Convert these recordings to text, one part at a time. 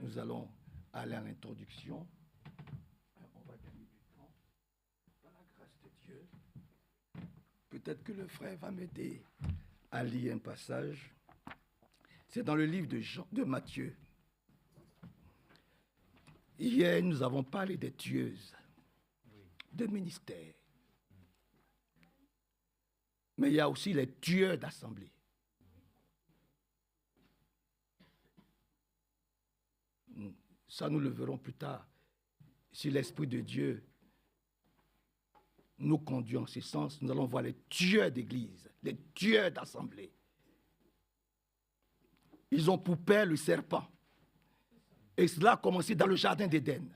Nous allons aller à l'introduction. On va gagner du temps. Par la grâce de Dieu. Peut-être que le frère va m'aider à lire un passage. C'est dans le livre de Matthieu. Hier, nous avons parlé des tueuses de ministère. Mais il y a aussi les tueurs d'assemblée. Ça, nous le verrons plus tard. Si l'Esprit de Dieu nous conduit en ce sens, nous allons voir les tueurs d'église, les tueurs d'assemblée. Ils ont pour père le serpent. Et cela a commencé dans le jardin d'Éden.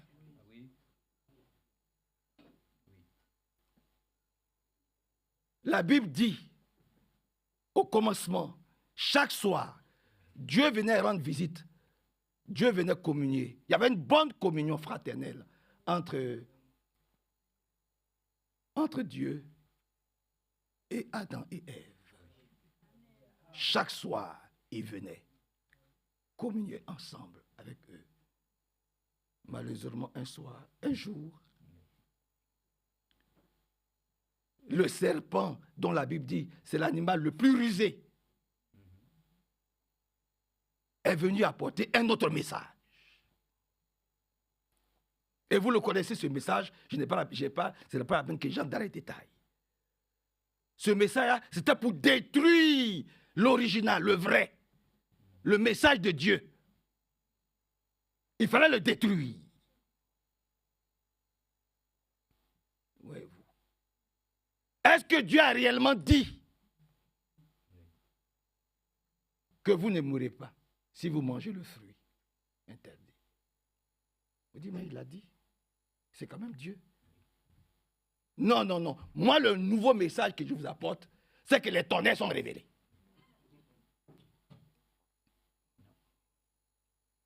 La Bible dit, au commencement, chaque soir, Dieu venait rendre visite. Dieu venait communier. Il y avait une bonne communion fraternelle entre Dieu et Adam et Ève. Chaque soir, il venait communier ensemble avec eux. Malheureusement, un jour, le serpent, dont la Bible dit, c'est l'animal le plus rusé, est venu apporter un autre message. Et vous le connaissez, ce message, ce n'est pas la peine que j'entre dans les détails. Ce message, c'était pour détruire l'original, le vrai, le message de Dieu. Il fallait le détruire. Voyez-vous. Est-ce que Dieu a réellement dit que vous ne mourrez pas si vous mangez le fruit interdit? Vous dites, mais il a dit. C'est quand même Dieu. Non, non, non. Moi, le nouveau message que je vous apporte, c'est que les tonnerres sont révélés.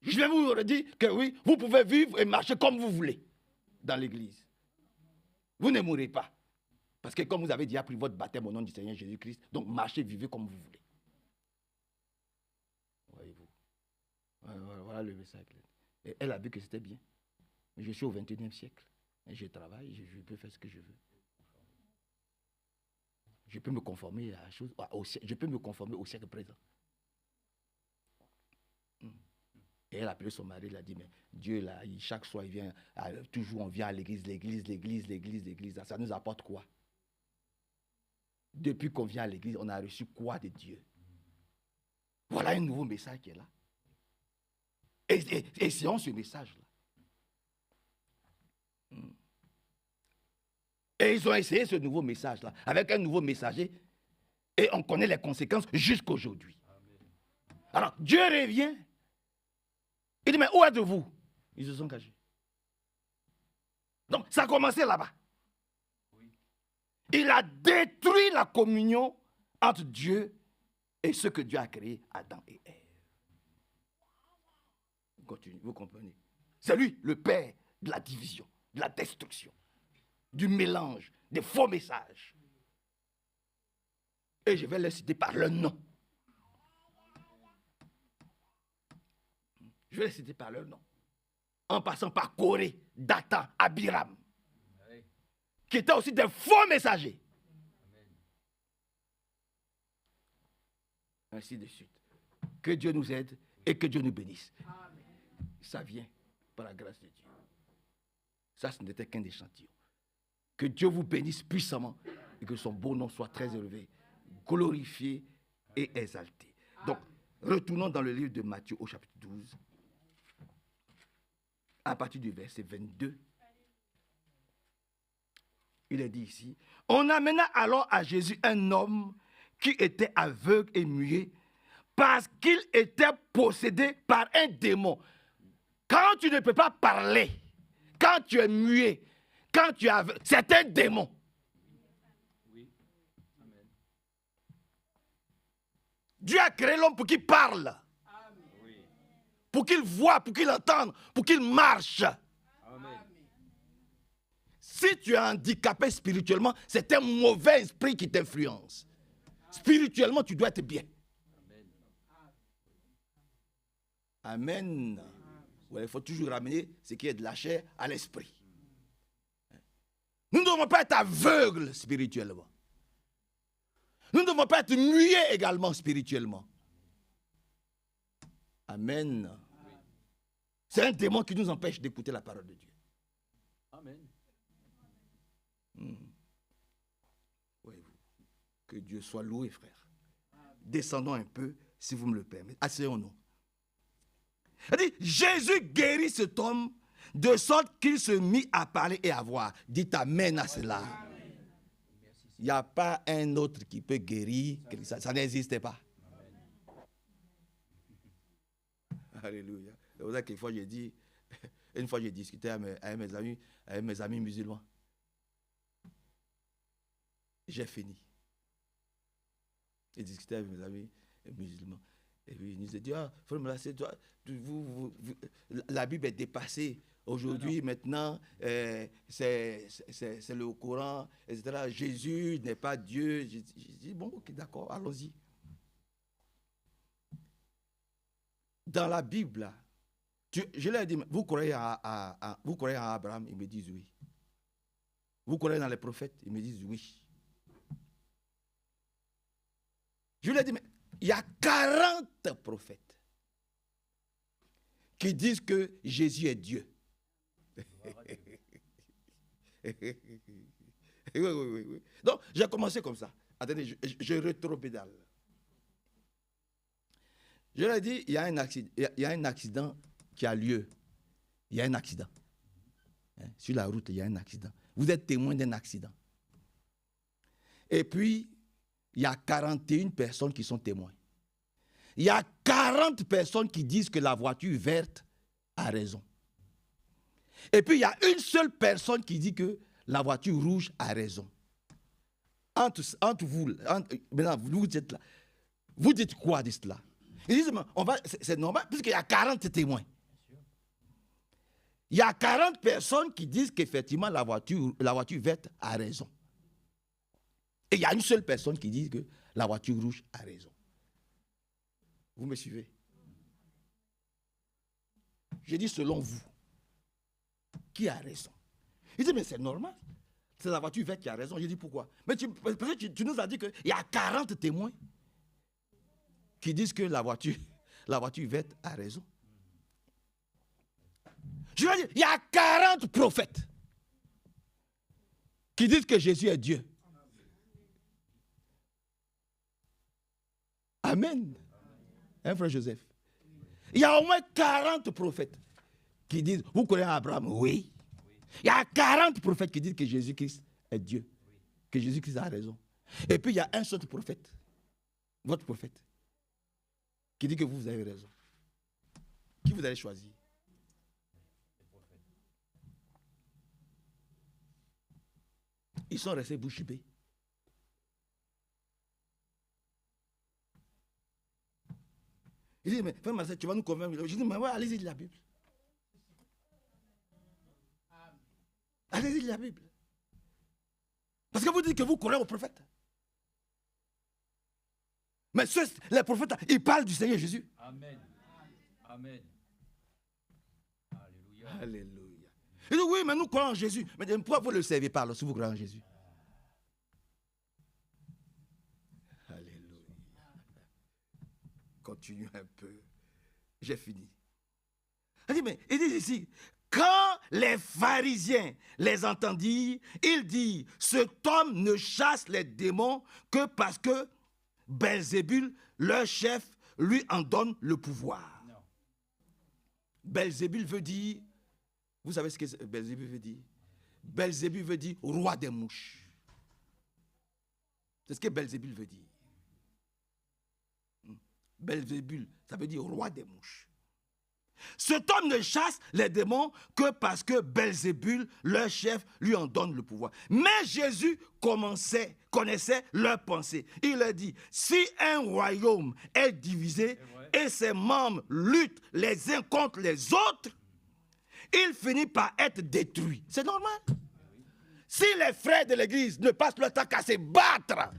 Je vais vous dire que oui, vous pouvez vivre et marcher comme vous voulez dans l'église. Vous ne mourrez pas. Parce que comme vous avez déjà pris votre baptême au nom du Seigneur Jésus-Christ, donc marchez, vivez comme vous voulez. Voyez-vous. Voilà le message. Et elle a vu que c'était bien. Je suis au 21e siècle. Et je travaille, je peux faire ce que je veux. Je peux me conformer à la chose, je peux me conformer au siècle présent. Et elle a appelé son mari, elle a dit, mais Dieu, là, chaque soir, il vient, toujours on vient à l'église. Ça nous apporte quoi? Depuis qu'on vient à l'église, on a reçu quoi de Dieu? Voilà un nouveau message qui est là. Et c'est ce message-là. Et ils ont essayé ce nouveau message-là, avec un nouveau messager, et on connaît les conséquences jusqu'à aujourd'hui. Alors, Dieu revient, il dit, mais où êtes-vous? Ils se sont cachés. Donc, ça a commencé là-bas. Il a détruit la communion entre Dieu et ce que Dieu a créé, Adam et Ève. Vous comprenez? C'est lui, le père de la division, de la destruction, du mélange, des faux messages. Et je vais les citer par leur nom. Je vais les citer par leur nom. En passant par Corée, Dathan, Abiram, qui étaient aussi des faux messagers. Ainsi de suite. Que Dieu nous aide et que Dieu nous bénisse. Ça vient par la grâce de Dieu. Ça, ce n'était qu'un échantillon. Que Dieu vous bénisse puissamment et que son beau nom soit très élevé, glorifié et exalté. Donc, retournons dans le livre de Matthieu au chapitre 12, à partir du verset 22. Il est dit ici, on amena alors à Jésus un homme qui était aveugle et muet parce qu'il était possédé par un démon. Quand tu ne peux pas parler, quand tu es muet, quand tu es aveugle, c'est un démon. Oui. Amen. Dieu a créé l'homme pour qu'il parle. Amen. Pour qu'il voie, pour qu'il entende, pour qu'il marche. Amen. Si tu es handicapé spirituellement, c'est un mauvais esprit qui t'influence. Spirituellement, tu dois être bien. Amen. Amen. Il faut toujours ramener ce qui est de la chair à l'esprit. Nous ne devons pas être aveugles spirituellement. Nous ne devons pas être muets également spirituellement. Amen. C'est un démon qui nous empêche d'écouter la parole de Dieu. Amen. Voyez-vous, que Dieu soit loué, frère. Descendons un peu, si vous me le permettez. Asseyons-nous. Jésus guérit cet homme de sorte qu'il se mit à parler et à voir. Dites amen à cela. Il n'y a pas un autre qui peut guérir. Ça n'existait pas. Alléluia. C'est pour ça qu'une fois j'ai discuté avec mes amis musulmans. J'ai fini. J'ai discuté avec mes amis musulmans. Et puis ils nous ont dit, frère Melassé, toi, la Bible est dépassée. Aujourd'hui, maintenant, c'est le Coran, etc. Jésus n'est pas Dieu. J'ai dit, bon, ok, d'accord, allons-y. Dans la Bible, je leur ai dit, vous croyez en Abraham? Ils me disent oui. Vous croyez dans les prophètes? Ils me disent oui. Je leur ai dit, mais il y a 40 prophètes qui disent que Jésus est Dieu. Oui. Donc, j'ai commencé comme ça. Attendez, je rétropédale. Je leur ai dit, il y a un accident qui a lieu. Il y a un accident. Sur la route, il y a un accident. Vous êtes témoin d'un accident. Et puis, il y a 41 personnes qui sont témoins. Il y a 40 personnes qui disent que la voiture verte a raison. Et puis, il y a une seule personne qui dit que la voiture rouge a raison. Entre vous, maintenant, vous êtes là. Vous dites quoi de cela? Ils disent, c'est normal, puisqu'il y a 40 témoins. Il y a 40 personnes qui disent qu'effectivement, la voiture verte a raison. Et il y a une seule personne qui dit que la voiture rouge a raison. Vous me suivez? Je dis selon vous, qui a raison? Il dit, mais c'est normal. C'est la voiture verte qui a raison. Je dis, pourquoi? Mais tu nous as dit qu'il y a 40 témoins qui disent que la voiture verte a raison. Je veux dire, il y a 40 prophètes qui disent que Jésus est Dieu. Amen. Hein, frère Joseph? Il y a au moins 40 prophètes qui disent, vous connaissez Abraham? Oui. Il y a 40 prophètes qui disent que Jésus-Christ est Dieu. Que Jésus-Christ a raison. Et puis il y a un seul prophète, votre prophète, qui dit que vous avez raison. Qui vous allez choisir? Ils sont restés bouche bée. Il dit, mais frère Marcel, tu vas nous convaincre. Je dis, mais ouais, allez-y de la Bible. Allez-y de la Bible. Parce que vous dites que vous croyez aux prophètes. Mais les prophètes, ils parlent du Seigneur Jésus. Amen. Amen. Alléluia. Alléluia. Il dit, oui, mais nous croyons en Jésus. Mais pourquoi vous ne le servez pas alors, si vous croyez en Jésus? Alléluia. Continue un peu. J'ai fini. Il dit, mais il dit ici, quand les pharisiens les entendirent, ils disent, cet homme ne chasse les démons que parce que Belzébul, leur chef, lui en donne le pouvoir. Non. Belzébul veut dire, vous savez ce que Belzébul veut dire? Belzébul veut dire roi des mouches. C'est ce que Belzébul veut dire. Belzébul, ça veut dire roi des mouches. Cet homme ne chasse les démons que parce que Belzébul, leur chef, lui en donne le pouvoir. Mais Jésus connaissait leurs pensées. Il a dit, si un royaume est divisé et ses membres luttent les uns contre les autres, il finit par être détruit. C'est normal. Si les frères de l'église ne passent leur temps qu'à se battre,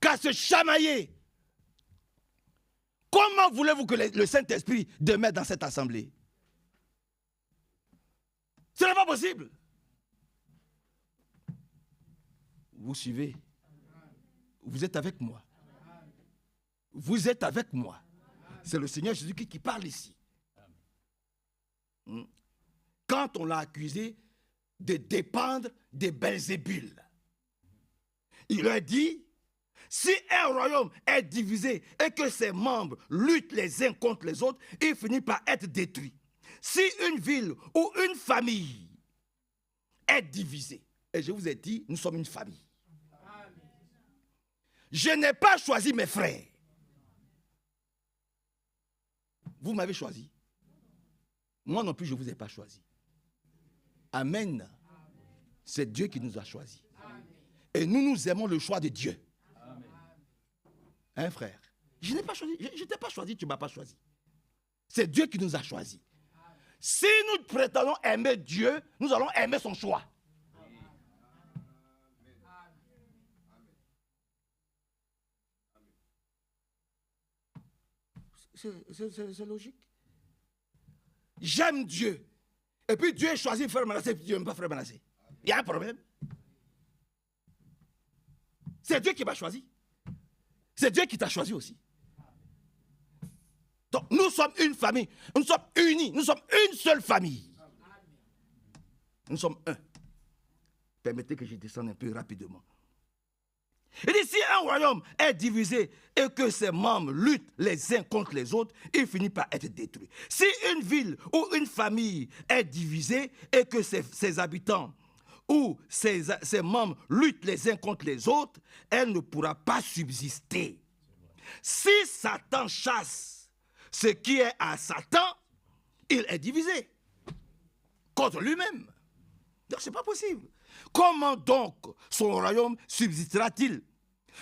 qu'à se chamailler, Comment voulez-vous que le Saint-Esprit demeure dans cette assemblée? Ce n'est pas possible. Vous suivez? Vous êtes avec moi. Vous êtes avec moi. C'est le Seigneur Jésus-Christ qui parle ici. Quand on l'a accusé de dépendre de Belzébul, il leur dit, si un royaume est divisé et que ses membres luttent les uns contre les autres, il finit par être détruit. Si une ville ou une famille est divisée, et je vous ai dit, nous sommes une famille. Je n'ai pas choisi mes frères. Vous m'avez choisi. Moi non plus, je ne vous ai pas choisi. Amen. C'est Dieu qui nous a choisis. Et nous aimons le choix de Dieu. Hein, frère? Je n'ai pas choisi. Je ne t'ai pas choisi, tu ne m'as pas choisi. C'est Dieu qui nous a choisis. Si nous prétendons aimer Dieu, nous allons aimer son choix. C'est logique. J'aime Dieu. Et puis Dieu choisit frère Manassé, et puis Dieu n'aime pas frère Manassé. Il y a un problème. C'est Dieu qui m'a choisi. C'est Dieu qui t'a choisi aussi. Donc nous sommes une famille. Nous sommes unis. Nous sommes une seule famille. Nous sommes un. Permettez que je descende un peu rapidement. Il dit, si un royaume est divisé et que ses membres luttent les uns contre les autres, il finit par être détruit. Si une ville ou une famille est divisée et que ses habitants ou ses membres luttent les uns contre les autres, elle ne pourra pas subsister. Si Satan chasse ce qui est à Satan, il est divisé contre lui-même. Donc ce n'est pas possible. Comment donc son royaume subsistera-t-il?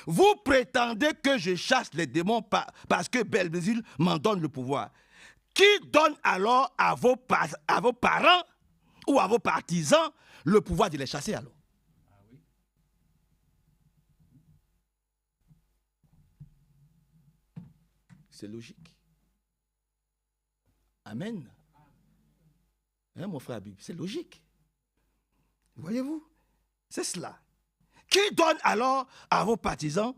Vous prétendez que je chasse les démons parce que Belzébul m'en donne le pouvoir. Qui donne alors à vos parents ou à vos partisans le pouvoir de les chasser alors? C'est logique. Amen. Hein, mon frère Abib, c'est logique. Voyez-vous, c'est cela. Qui donne alors à vos partisans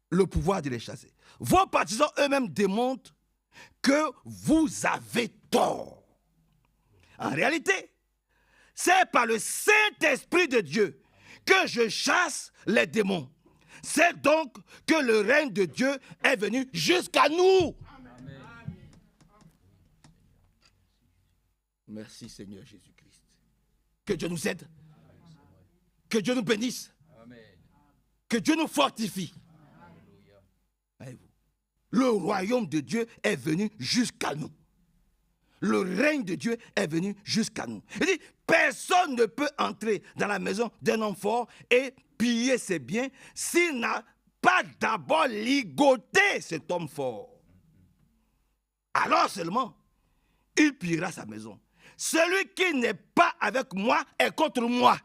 le pouvoir de les chasser? Vos partisans eux-mêmes démontrent que vous avez tort. En réalité, c'est par le Saint-Esprit de Dieu que je chasse les démons. C'est donc que le règne de Dieu est venu jusqu'à nous. Amen. Merci Seigneur Jésus-Christ. Que Dieu nous aide. Que Dieu nous bénisse. Amen. Que Dieu nous fortifie. Voyez-vous, le royaume de Dieu est venu jusqu'à nous. Le règne de Dieu est venu jusqu'à nous. Il dit, personne ne peut entrer dans la maison d'un homme fort et piller ses biens s'il n'a pas d'abord ligoté cet homme fort. Alors seulement, il pillera sa maison. Celui qui n'est pas avec moi est contre moi.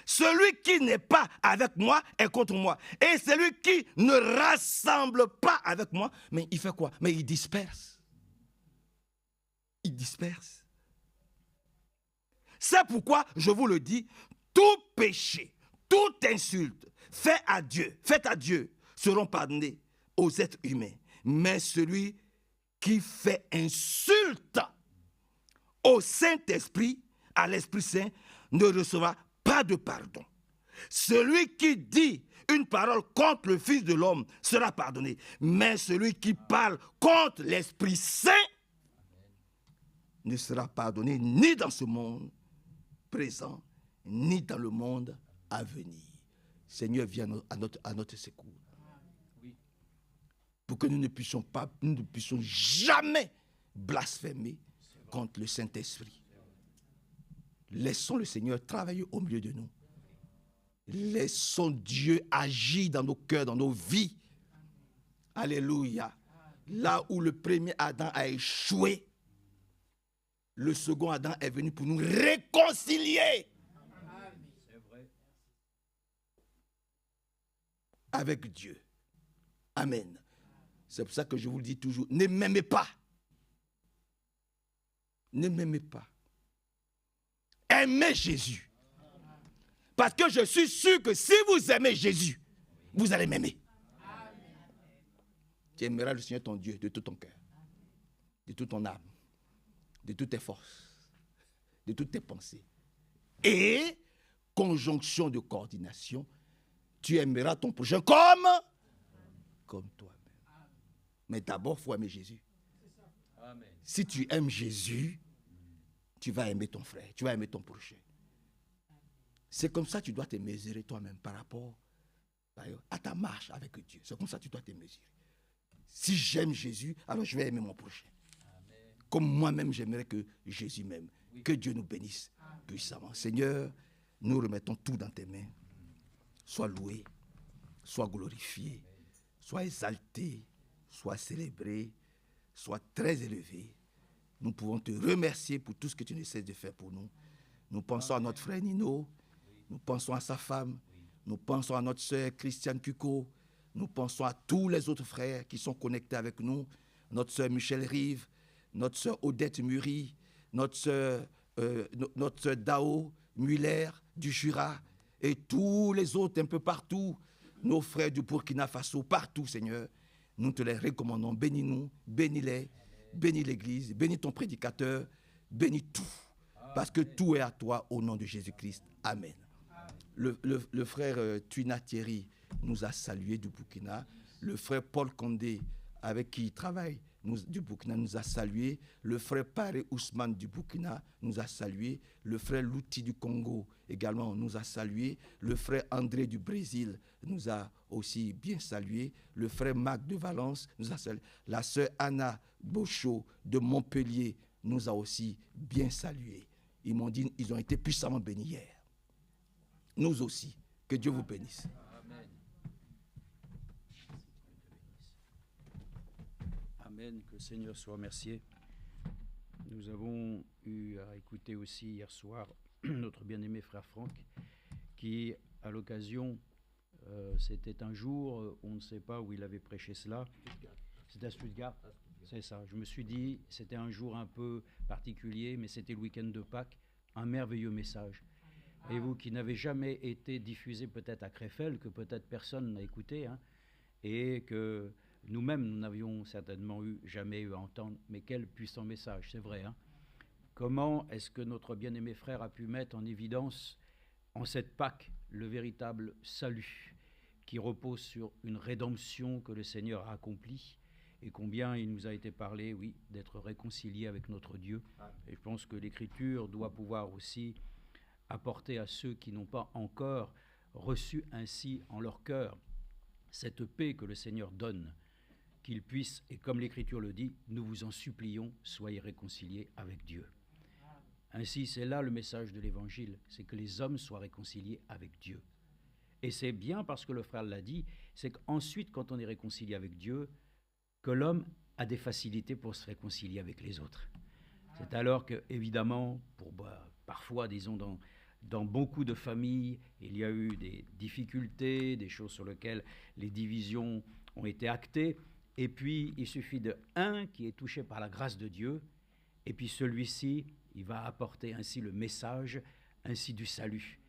Celui qui n'est pas avec moi est contre moi. Et celui qui ne rassemble pas avec moi, mais il fait quoi? Mais il disperse. Il disperse. C'est pourquoi je vous le dis, tout péché, toute insulte faites à Dieu seront pardonnés aux êtres humains. Mais celui qui fait insulte au Saint-Esprit, à l'Esprit Saint, ne recevra pas de pardon. Celui qui dit une parole contre le Fils de l'homme sera pardonné. Mais celui qui parle contre l'Esprit Saint ne sera pardonné ni dans ce monde présent, ni dans le monde à venir. Seigneur, viens à notre secours. Pour que nous ne puissions jamais blasphémer contre le Saint-Esprit. Laissons le Seigneur travailler au milieu de nous. Laissons Dieu agir dans nos cœurs, dans nos vies. Alléluia. Là où le premier Adam a échoué, le second Adam est venu pour nous réconcilier. avec Dieu. Amen. C'est pour ça que je vous le dis toujours, ne m'aimez pas. Ne m'aimez pas. Aimez Jésus. Parce que je suis sûr que si vous aimez Jésus, vous allez m'aimer. Tu aimeras le Seigneur ton Dieu de tout ton cœur, de toute ton âme, de toutes tes forces, de toutes tes pensées. Et, conjonction de coordination, tu aimeras ton prochain comme toi-même. Mais d'abord, il faut aimer Jésus. Amen. Si tu aimes Jésus, tu vas aimer ton frère, tu vas aimer ton prochain. C'est comme ça que tu dois te mesurer toi-même par rapport à ta marche avec Dieu. C'est comme ça que tu dois te mesurer. Si j'aime Jésus, alors je vais aimer mon prochain. Amen. Comme moi-même, j'aimerais que Jésus m'aime. Oui. Que Dieu nous bénisse puissamment. Seigneur, nous remettons tout dans tes mains. Sois loué, sois glorifié, sois exalté, sois célébré, sois très élevé. Nous pouvons te remercier pour tout ce que tu ne cesses de faire pour nous. Nous pensons à notre frère Nino, nous pensons à sa femme, nous pensons à notre sœur Christiane Cuco, nous pensons à tous les autres frères qui sont connectés avec nous, notre sœur Michel Rive, notre sœur Odette Muri, notre sœur Dao Muller du Jura et tous les autres un peu partout, nos frères du Burkina Faso, partout Seigneur. Nous te les recommandons, bénis-nous, bénis-les, bénis l'Église, bénis ton prédicateur, bénis tout, parce que tout est à toi au nom de Jésus-Christ. Amen. Le frère Tuina Thierry nous a salués du Burkina. Le frère Paul Condé, avec qui il travaille du Burkina, nous a salués. Le frère Paré Ousmane du Burkina nous a salués. Le frère Louti du Congo également nous a salués. Le frère André du Brésil nous a aussi bien salués. Le frère Marc de Valence nous a salués. La sœur Anna Bochot de Montpellier nous a aussi bien salués. Ils m'ont dit ils ont été puissamment bénis hier. Nous aussi. Que Dieu vous bénisse. Amen. Amen. Que le Seigneur soit remercié. Nous avons eu à écouter aussi hier soir notre bien-aimé frère Franck qui, à l'occasion, c'était un jour, on ne sait pas où il avait prêché cela. C'était à Stuttgart. C'est ça. Je me suis dit, c'était un jour un peu particulier, mais c'était le week-end de Pâques, un merveilleux message. Et vous qui n'avez jamais été diffusé peut-être à Krefeld, que peut-être personne n'a écouté, hein, et que nous-mêmes, nous n'avions certainement jamais eu à entendre, mais quel puissant message, c'est vrai. Hein. Comment est-ce que notre bien-aimé frère a pu mettre en évidence, en cette Pâques, le véritable salut qui repose sur une rédemption que le Seigneur a accomplie, et combien il nous a été parlé, oui, d'être réconciliés avec notre Dieu. Et je pense que l'Écriture doit pouvoir aussi apporter à ceux qui n'ont pas encore reçu ainsi en leur cœur cette paix que le Seigneur donne, qu'ils puissent, et comme l'Écriture le dit, nous vous en supplions, soyez réconciliés avec Dieu. Ainsi, c'est là le message de l'Évangile, c'est que les hommes soient réconciliés avec Dieu. Et c'est bien parce que le frère l'a dit, c'est qu'ensuite, quand on est réconcilié avec Dieu, que l'homme a des facilités pour se réconcilier avec les autres. C'est alors que, évidemment, parfois, disons, dans beaucoup de familles, il y a eu des difficultés, des choses sur lesquelles les divisions ont été actées. Et puis, il suffit d'un qui est touché par la grâce de Dieu. Et puis celui-ci, il va apporter ainsi le message, ainsi du salut.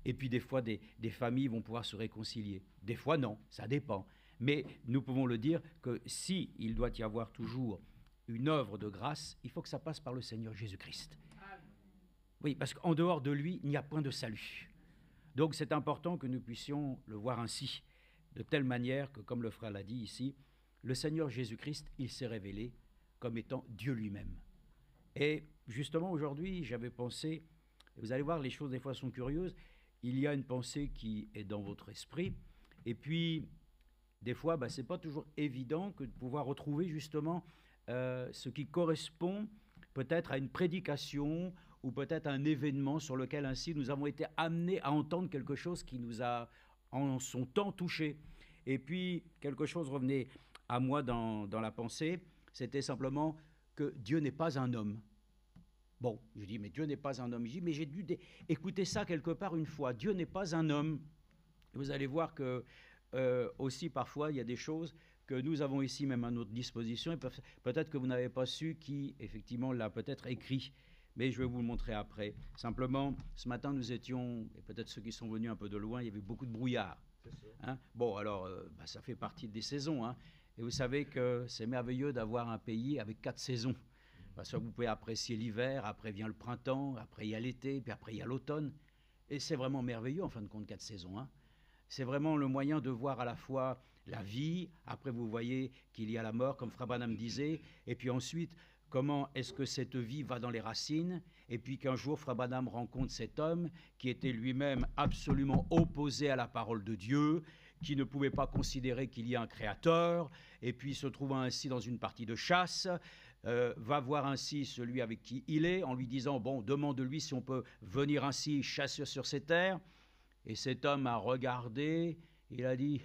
Et puis des fois, des familles vont pouvoir se réconcilier. Des fois, non, ça dépend. Mais nous pouvons le dire que si il doit y avoir toujours une œuvre de grâce, il faut que ça passe par le Seigneur Jésus-Christ. Oui, parce qu'en dehors de lui, il n'y a point de salut. Donc c'est important que nous puissions le voir ainsi, de telle manière que, comme le frère l'a dit ici, le Seigneur Jésus-Christ, il s'est révélé comme étant Dieu lui-même. Et justement, aujourd'hui, j'avais pensé, vous allez voir, les choses des fois sont curieuses, il y a une pensée qui est dans votre esprit, et puis, des fois, ce n'est pas toujours évident que de pouvoir retrouver justement ce qui correspond peut-être à une prédication ou peut-être à un événement sur lequel ainsi nous avons été amenés à entendre quelque chose qui nous a en son temps touchés. Et puis, quelque chose revenait à moi dans la pensée, c'était simplement que Dieu n'est pas un homme. Bon, je dis, mais Dieu n'est pas un homme. Je dis, mais j'ai dû écouter ça quelque part une fois. Dieu n'est pas un homme. Et vous allez voir que aussi parfois il y a des choses que nous avons ici même à notre disposition, et peut-être que vous n'avez pas su qui effectivement l'a peut-être écrit, mais je vais vous le montrer après. Simplement, ce matin nous étions, et peut-être ceux qui sont venus un peu de loin, il y avait beaucoup de brouillard. Hein? Bon, alors ça fait partie des saisons, hein? Et vous savez que c'est merveilleux d'avoir un pays avec 4 saisons. Parce que vous pouvez apprécier l'hiver, après vient le printemps, après il y a l'été, puis après il y a l'automne. Et c'est vraiment merveilleux en fin de compte, 4 saisons. Hein? C'est vraiment le moyen de voir à la fois la vie, après vous voyez qu'il y a la mort, comme Frère Branham disait, et puis ensuite, comment est-ce que cette vie va dans les racines, et puis qu'un jour, Frère Branham rencontre cet homme qui était lui-même absolument opposé à la parole de Dieu, qui ne pouvait pas considérer qu'il y a un créateur, et puis se trouvant ainsi dans une partie de chasse, va voir ainsi celui avec qui il est, en lui disant, bon, demande-lui si on peut venir ainsi chasser sur ces terres. Et cet homme a regardé, il a dit,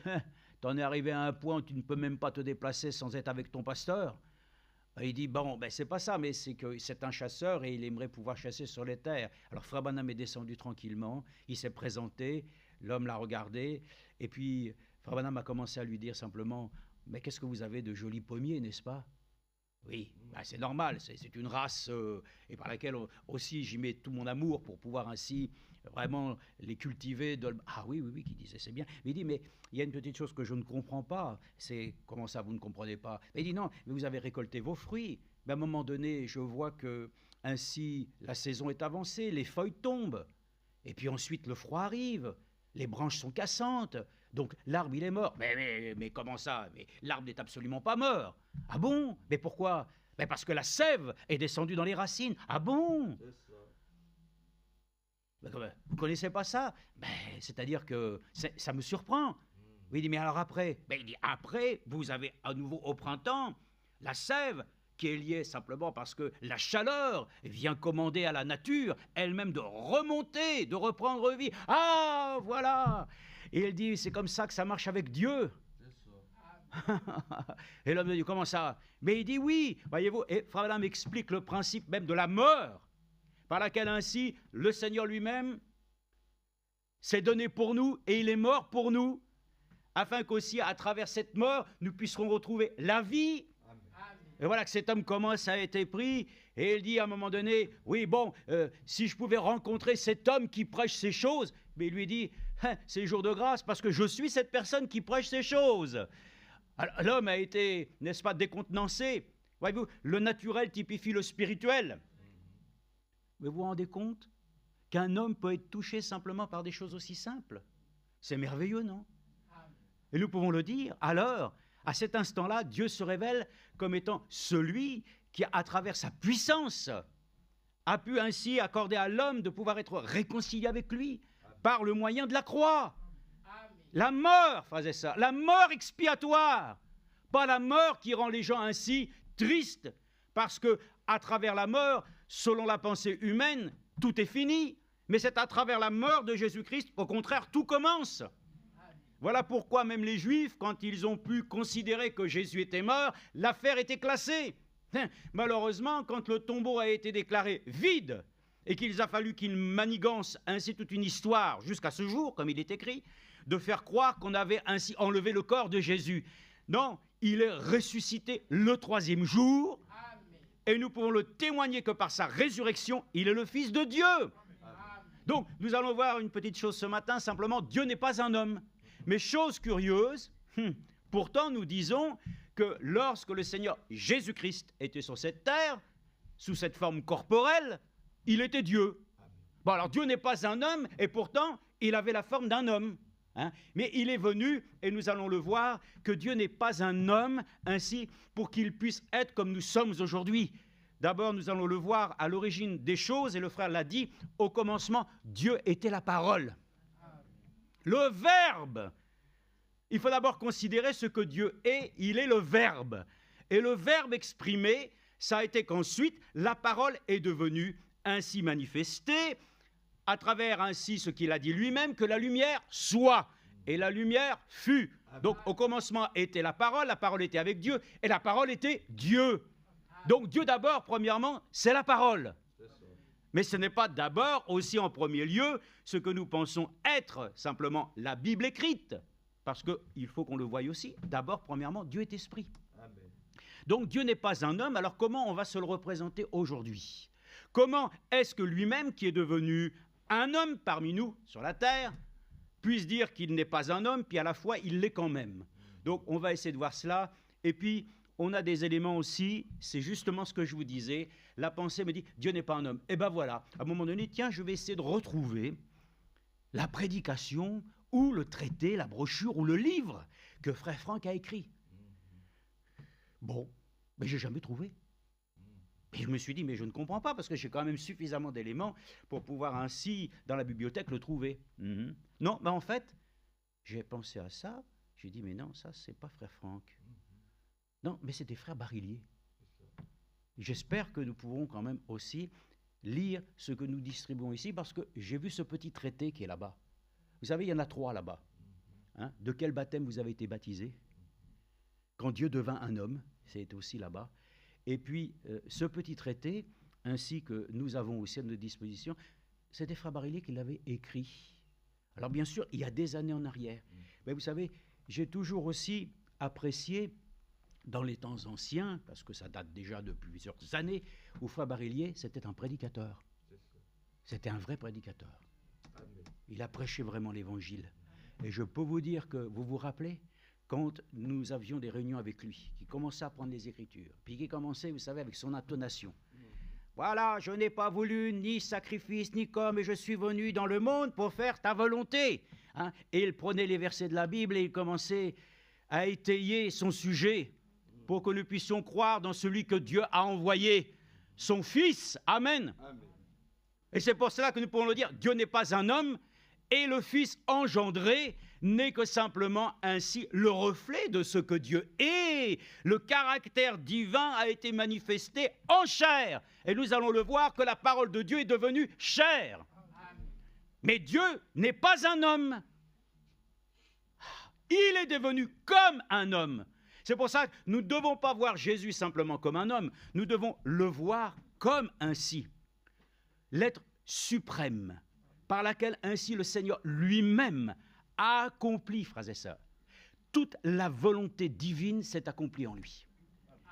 t'en es arrivé à un point où tu ne peux même pas te déplacer sans être avec ton pasteur. Et il dit, bon, ben c'est pas ça, mais c'est que c'est un chasseur et il aimerait pouvoir chasser sur les terres. Alors Frère Branham est descendu tranquillement, il s'est présenté, l'homme l'a regardé, et puis Frère Branham a commencé à lui dire simplement, mais qu'est-ce que vous avez de jolis pommiers, n'est-ce pas? Oui, ben c'est normal, c'est une race et par laquelle aussi j'y mets tout mon amour pour pouvoir ainsi vraiment les cultiver. Ah oui, qui disait, c'est bien. Mais il dit, mais il y a une petite chose que je ne comprends pas. C'est, comment ça, vous ne comprenez pas? Mais il dit, non, mais vous avez récolté vos fruits. Mais à un moment donné, je vois que ainsi la saison est avancée, les feuilles tombent. Et puis ensuite, le froid arrive, les branches sont cassantes. Donc l'arbre, il est mort. Mais comment ça? Mais l'arbre n'est absolument pas mort. Ah bon? Mais pourquoi? Mais parce que la sève est descendue dans les racines. Ah bon? Vous ne connaissez pas ça? C'est-à-dire que ça me surprend. Oui, il dit, mais alors après? Il dit, après, vous avez à nouveau au printemps la sève qui est liée simplement parce que la chaleur vient commander à la nature elle-même de remonter, de reprendre vie. Ah, voilà! Et il dit, c'est comme ça que ça marche avec Dieu. Et l'homme dit, comment ça? Mais il dit, oui, voyez-vous, et Frère Branham explique le principe même de la mort, par laquelle ainsi le Seigneur lui-même s'est donné pour nous et il est mort pour nous, afin qu'aussi à travers cette mort, nous puissions retrouver la vie. Amen. Et voilà que cet homme commence à être pris et il dit à un moment donné, oui bon, si je pouvais rencontrer cet homme qui prêche ces choses, mais il lui dit, c'est jour de grâce parce que je suis cette personne qui prêche ces choses. L'homme a été, n'est-ce pas, décontenancé. Voyez-vous, le naturel typifie le spirituel. Mais vous vous rendez compte qu'un homme peut être touché simplement par des choses aussi simples? C'est merveilleux, non? Et nous pouvons le dire. Alors, à cet instant-là, Dieu se révèle comme étant celui qui, à travers sa puissance, a pu ainsi accorder à l'homme de pouvoir être réconcilié avec lui par le moyen de la croix. La mort faisait ça, la mort expiatoire, pas la mort qui rend les gens ainsi tristes, parce que à travers la mort, selon la pensée humaine, tout est fini, mais c'est à travers la mort de Jésus-Christ, au contraire, tout commence. Voilà pourquoi même les Juifs, quand ils ont pu considérer que Jésus était mort, l'affaire était classée. Malheureusement, quand le tombeau a été déclaré vide, et qu'il a fallu qu'ils manigancent ainsi toute une histoire jusqu'à ce jour, comme il est écrit, de faire croire qu'on avait ainsi enlevé le corps de Jésus. Non, il est ressuscité le 3e jour, et nous pouvons le témoigner que par sa résurrection, il est le Fils de Dieu. Donc, nous allons voir une petite chose ce matin, simplement, Dieu n'est pas un homme. Mais chose curieuse, pourtant nous disons que lorsque le Seigneur Jésus-Christ était sur cette terre, sous cette forme corporelle, il était Dieu. Bon, alors Dieu n'est pas un homme, et pourtant, il avait la forme d'un homme. Hein? Mais il est venu, et nous allons le voir, que Dieu n'est pas un homme, ainsi pour qu'il puisse être comme nous sommes aujourd'hui. D'abord, nous allons le voir à l'origine des choses, et le frère l'a dit, au commencement, Dieu était la parole. Le Verbe. Il faut d'abord considérer ce que Dieu est, il est le Verbe. Et le Verbe exprimé, ça a été qu'ensuite, la parole est devenue ainsi manifestée, à travers ainsi ce qu'il a dit lui-même, que la lumière soit. Et la lumière fut. Donc au commencement était la parole était avec Dieu, et la parole était Dieu. Donc Dieu d'abord, premièrement, c'est la parole. Mais ce n'est pas d'abord, aussi en premier lieu, ce que nous pensons être simplement la Bible écrite. parce qu'il faut qu'on le voie aussi. D'abord, premièrement, Dieu est esprit. Amen. Donc Dieu n'est pas un homme, alors comment on va se le représenter aujourd'hui? Comment est-ce que lui-même, qui est devenu un homme parmi nous sur la terre, puisse dire qu'il n'est pas un homme, puis à la fois il l'est quand même? Donc on va essayer de voir cela, et puis on a des éléments aussi, c'est justement ce que je vous disais, la pensée me dit, Dieu n'est pas un homme. Et ben voilà, à un moment donné, tiens, je vais essayer de retrouver la prédication, ou le traité, la brochure, ou le livre que frère Franck a écrit. Bon, mais je n'ai jamais trouvé. Et je me suis dit, mais je ne comprends pas, parce que j'ai quand même suffisamment d'éléments pour pouvoir ainsi, dans la bibliothèque, le trouver. Non, mais en fait, j'ai pensé à ça, j'ai dit, mais non, ça, c'est pas frère Franck. Non, mais c'est des frères Barillier. J'espère que nous pourrons quand même aussi lire ce que nous distribuons ici, parce que j'ai vu ce petit traité qui est là-bas. Vous savez, il y en a 3 là-bas. Hein? De quel baptême vous avez été baptisé? Quand Dieu devint un homme, c'est aussi là-bas. Et puis, ce petit traité, ainsi que nous avons aussi à notre disposition, c'est des frères Barillier qui l'avaient écrit. Alors bien sûr, il y a des années en arrière. Mais vous savez, j'ai toujours aussi apprécié, dans les temps anciens, parce que ça date déjà de plusieurs années, où frère Barillier, c'était un prédicateur. C'était un vrai prédicateur. Il a prêché vraiment l'évangile. Et je peux vous dire que, vous vous rappelez, quand nous avions des réunions avec lui, qui commençait à prendre les Écritures, puis qui commençait, vous savez, avec son intonation. Voilà, je n'ai pas voulu ni sacrifice, ni comme, et je suis venu dans le monde pour faire ta volonté. Hein? Et il prenait les versets de la Bible et il commençait à étayer son sujet pour que nous puissions croire dans celui que Dieu a envoyé, son Fils. Amen. Amen. Et c'est pour cela que nous pouvons le dire, Dieu n'est pas un homme, et le Fils engendré n'est que simplement ainsi le reflet de ce que Dieu est. Le caractère divin a été manifesté en chair. Et nous allons le voir que la parole de Dieu est devenue chair. Mais Dieu n'est pas un homme. Il est devenu comme un homme. C'est pour ça que nous ne devons pas voir Jésus simplement comme un homme. Nous devons le voir comme ainsi. L'être suprême, par laquelle ainsi le Seigneur lui-même a accompli, frères et sœurs, toute la volonté divine s'est accomplie en lui.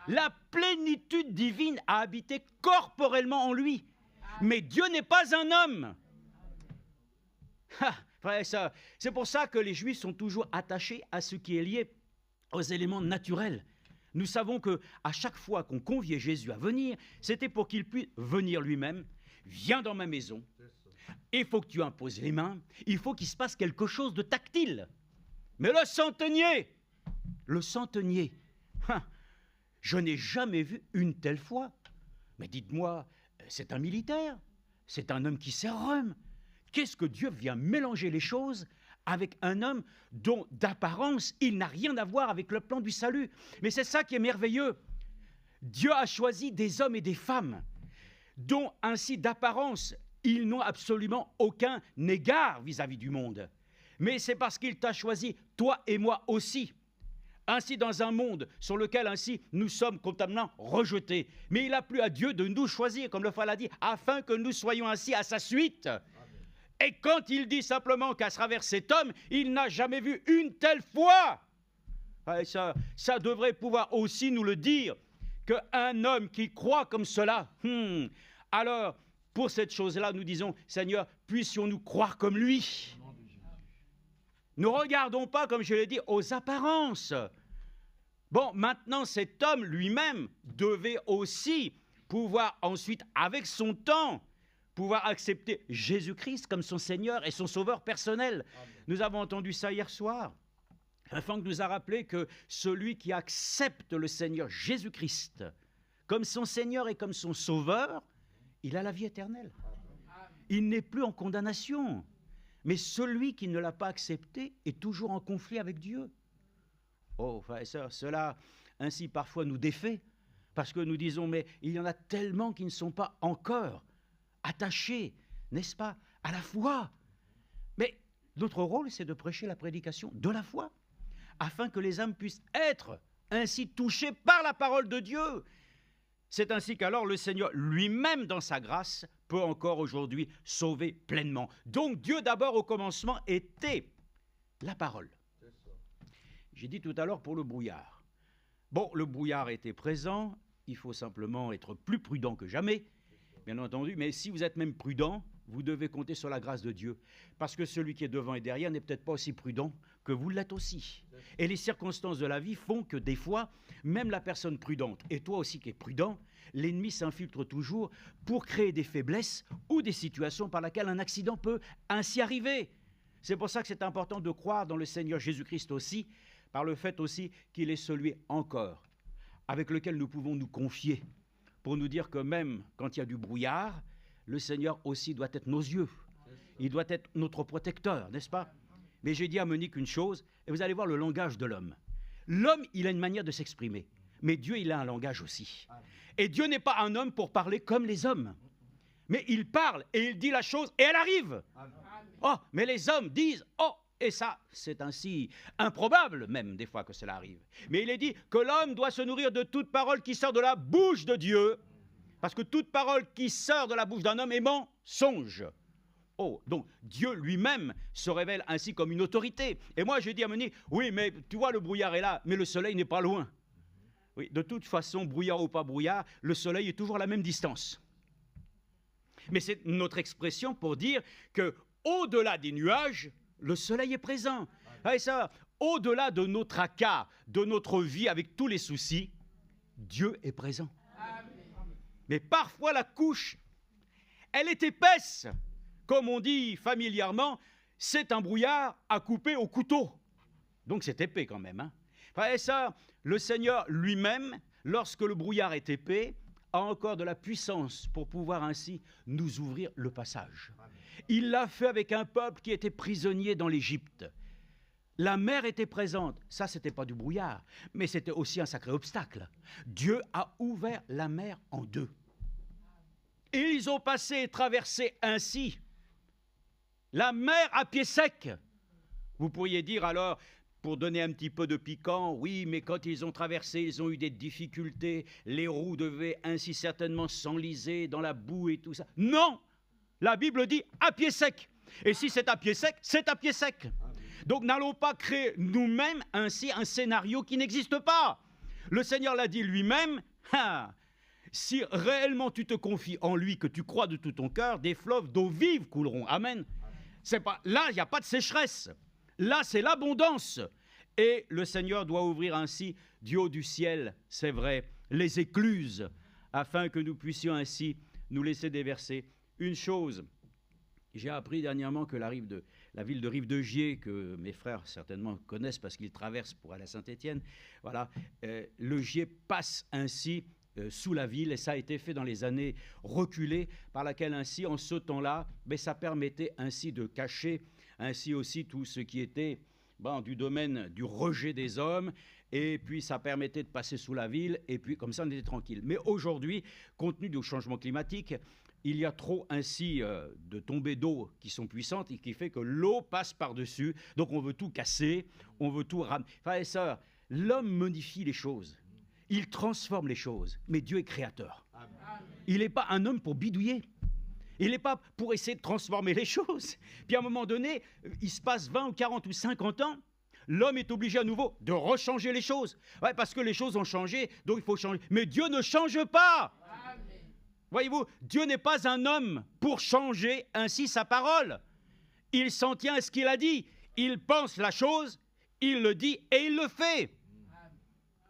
La plénitude divine a habité corporellement en lui. Mais Dieu n'est pas un homme. Frères et sœurs, c'est pour ça que les Juifs sont toujours attachés à ce qui est lié aux éléments naturels. Nous savons qu'à chaque fois qu'on conviait Jésus à venir, c'était pour qu'il puisse venir lui-même. Viens dans ma maison. Il faut que tu imposes les mains. Il faut qu'il se passe quelque chose de tactile. Mais le centenier, je n'ai jamais vu une telle foi. Mais dites-moi, c'est un militaire, c'est un homme qui sert Rome. Qu'est-ce que Dieu vient mélanger les choses avec un homme dont d'apparence il n'a rien à voir avec le plan du salut? Mais c'est ça qui est merveilleux. Dieu a choisi des hommes et des femmes dont ainsi d'apparence ils n'ont absolument aucun égard vis-à-vis du monde. Mais c'est parce qu'il t'a choisi, toi et moi aussi. Ainsi dans un monde sur lequel ainsi nous sommes complètement rejetés. Mais il a plu à Dieu de nous choisir, comme le frère l'a dit, afin que nous soyons ainsi à sa suite. Amen. Et quand il dit simplement qu'à travers cet homme, il n'a jamais vu une telle foi, ça devrait pouvoir aussi nous le dire, qu'un homme qui croit comme cela, alors pour cette chose-là, nous disons, Seigneur, puissions-nous croire comme lui. Ne regardons pas, comme je l'ai dit, aux apparences. Bon, maintenant, cet homme lui-même devait aussi pouvoir ensuite, avec son temps, pouvoir accepter Jésus-Christ comme son Seigneur et son Sauveur personnel. Amen. Nous avons entendu ça hier soir. Franck nous a rappelé que celui qui accepte le Seigneur Jésus-Christ comme son Seigneur et comme son Sauveur, il a la vie éternelle. Il n'est plus en condamnation. Mais celui qui ne l'a pas accepté est toujours en conflit avec Dieu. Oh, frères et sœurs, cela ainsi parfois nous défait, parce que nous disons, mais il y en a tellement qui ne sont pas encore attachés, n'est-ce pas, à la foi. Mais notre rôle, c'est de prêcher la prédication de la foi, afin que les âmes puissent être ainsi touchées par la parole de Dieu. C'est ainsi qu'alors le Seigneur lui-même, dans sa grâce, peut encore aujourd'hui sauver pleinement. Donc Dieu d'abord au commencement était la parole. J'ai dit tout à l'heure pour le brouillard. Bon, le brouillard était présent, il faut simplement être plus prudent que jamais, bien entendu, mais si vous êtes même prudent, vous devez compter sur la grâce de Dieu, parce que celui qui est devant et derrière n'est peut-être pas aussi prudent que vous l'êtes aussi. Et les circonstances de la vie font que des fois, même la personne prudente, et toi aussi qui es prudent, l'ennemi s'infiltre toujours pour créer des faiblesses ou des situations par lesquelles un accident peut ainsi arriver. C'est pour ça que c'est important de croire dans le Seigneur Jésus-Christ aussi, par le fait aussi qu'il est celui encore avec lequel nous pouvons nous confier, pour nous dire que même quand il y a du brouillard, le Seigneur aussi doit être nos yeux. Il doit être notre protecteur, n'est-ce pas? Mais j'ai dit à Monique une chose, et vous allez voir le langage de l'homme. L'homme, il a une manière de s'exprimer, mais Dieu, il a un langage aussi. Et Dieu n'est pas un homme pour parler comme les hommes, mais il parle et il dit la chose et elle arrive. Oh, mais les hommes disent, oh, et ça, c'est ainsi improbable même des fois que cela arrive. Mais il est dit que l'homme doit se nourrir de toute parole qui sort de la bouche de Dieu, parce que toute parole qui sort de la bouche d'un homme est mensonge. Oh, donc Dieu lui-même se révèle ainsi comme une autorité. Et moi, j'ai dit à Monique, oui, mais tu vois, le brouillard est là, mais le soleil n'est pas loin. Oui, de toute façon, brouillard ou pas brouillard, le soleil est toujours à la même distance. Mais c'est notre expression pour dire que au-delà des nuages, le soleil est présent. Et ça, au-delà de nos tracas, de notre vie avec tous les soucis, Dieu est présent. Mais parfois la couche, elle est épaisse. Comme on dit familièrement, c'est un brouillard à couper au couteau. Donc c'est épais quand même. Et ça, le Seigneur lui-même, lorsque le brouillard est épais, a encore de la puissance pour pouvoir ainsi nous ouvrir le passage. Il l'a fait avec un peuple qui était prisonnier dans l'Égypte. La mer était présente. Ça, ce n'était pas du brouillard, mais c'était aussi un sacré obstacle. Dieu a ouvert la mer en deux. Et ils ont passé et traversé ainsi la mer à pied sec. Vous pourriez dire alors, pour donner un petit peu de piquant, oui, mais quand ils ont traversé, ils ont eu des difficultés. Les roues devaient ainsi certainement s'enliser dans la boue et tout ça. Non! La Bible dit à pied sec. Et si c'est à pied sec, c'est à pied sec. Donc n'allons pas créer nous-mêmes ainsi un scénario qui n'existe pas. Le Seigneur l'a dit lui-même, si réellement tu te confies en lui, que tu crois de tout ton cœur, des fleuves d'eau vive couleront. Amen. C'est pas, là, il n'y a pas de sécheresse. Là, c'est l'abondance. Et le Seigneur doit ouvrir ainsi du haut du ciel, c'est vrai, les écluses, afin que nous puissions ainsi nous laisser déverser. Une chose, j'ai appris dernièrement que la ville de Rive-de-Gier, que mes frères certainement connaissent parce qu'ils traversent pour aller à Saint-Étienne, voilà, le Gier passe ainsi sous la ville, et ça a été fait dans les années reculées, par laquelle ainsi, en ce temps-là, ça permettait ainsi de cacher ainsi aussi tout ce qui était du domaine du rejet des hommes, et puis ça permettait de passer sous la ville, et puis comme ça on était tranquille. Mais aujourd'hui, compte tenu du changement climatique, il y a trop ainsi de tombées d'eau qui sont puissantes et qui fait que l'eau passe par-dessus. Donc on veut tout casser, on veut tout ramener. Frères et sœurs, l'homme modifie les choses, il transforme les choses, mais Dieu est créateur. Il n'est pas un homme pour bidouiller. Il n'est pas pour essayer de transformer les choses. Puis à un moment donné, il se passe 20 ou 40 ou 50 ans, l'homme est obligé à nouveau de rechanger les choses. Ouais, parce que les choses ont changé, donc il faut changer. Mais Dieu ne change pas. Voyez-vous, Dieu n'est pas un homme pour changer ainsi sa parole. Il s'en tient à ce qu'il a dit. Il pense la chose, il le dit et il le fait.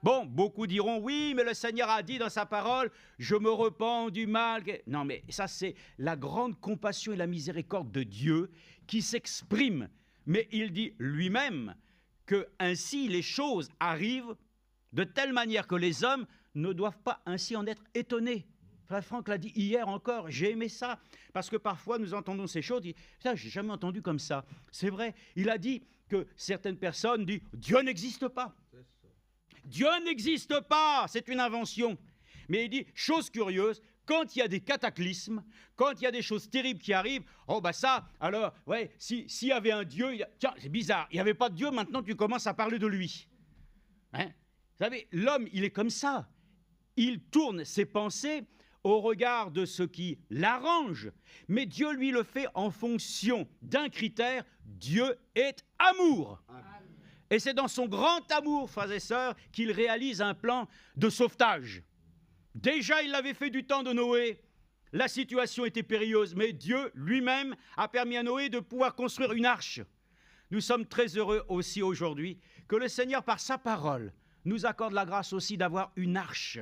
Bon, beaucoup diront, oui, mais le Seigneur a dit dans sa parole, je me repens du mal. Non, mais ça, c'est la grande compassion et la miséricorde de Dieu qui s'exprime. Mais il dit lui-même que ainsi les choses arrivent de telle manière que les hommes ne doivent pas ainsi en être étonnés. Frère Franck l'a dit hier encore, j'ai aimé ça, parce que parfois nous entendons ces choses, ça, j'ai jamais entendu comme ça. C'est vrai, il a dit que certaines personnes disent, Dieu n'existe pas. Dieu n'existe pas, c'est une invention. Mais il dit, chose curieuse, quand il y a des cataclysmes, quand il y a des choses terribles qui arrivent, oh bah ça, alors, ouais, s'il y avait un Dieu, tiens, c'est bizarre, il n'y avait pas de Dieu, maintenant tu commences à parler de lui. Hein? Vous savez, l'homme, il est comme ça. Il tourne ses pensées au regard de ce qui l'arrange, mais Dieu, lui, le fait en fonction d'un critère, Dieu est amour. Amen. Et c'est dans son grand amour, frères et sœurs, qu'il réalise un plan de sauvetage. Déjà, il l'avait fait du temps de Noé. La situation était périlleuse, mais Dieu lui-même a permis à Noé de pouvoir construire une arche. Nous sommes très heureux aussi aujourd'hui que le Seigneur, par sa parole, nous accorde la grâce aussi d'avoir une arche,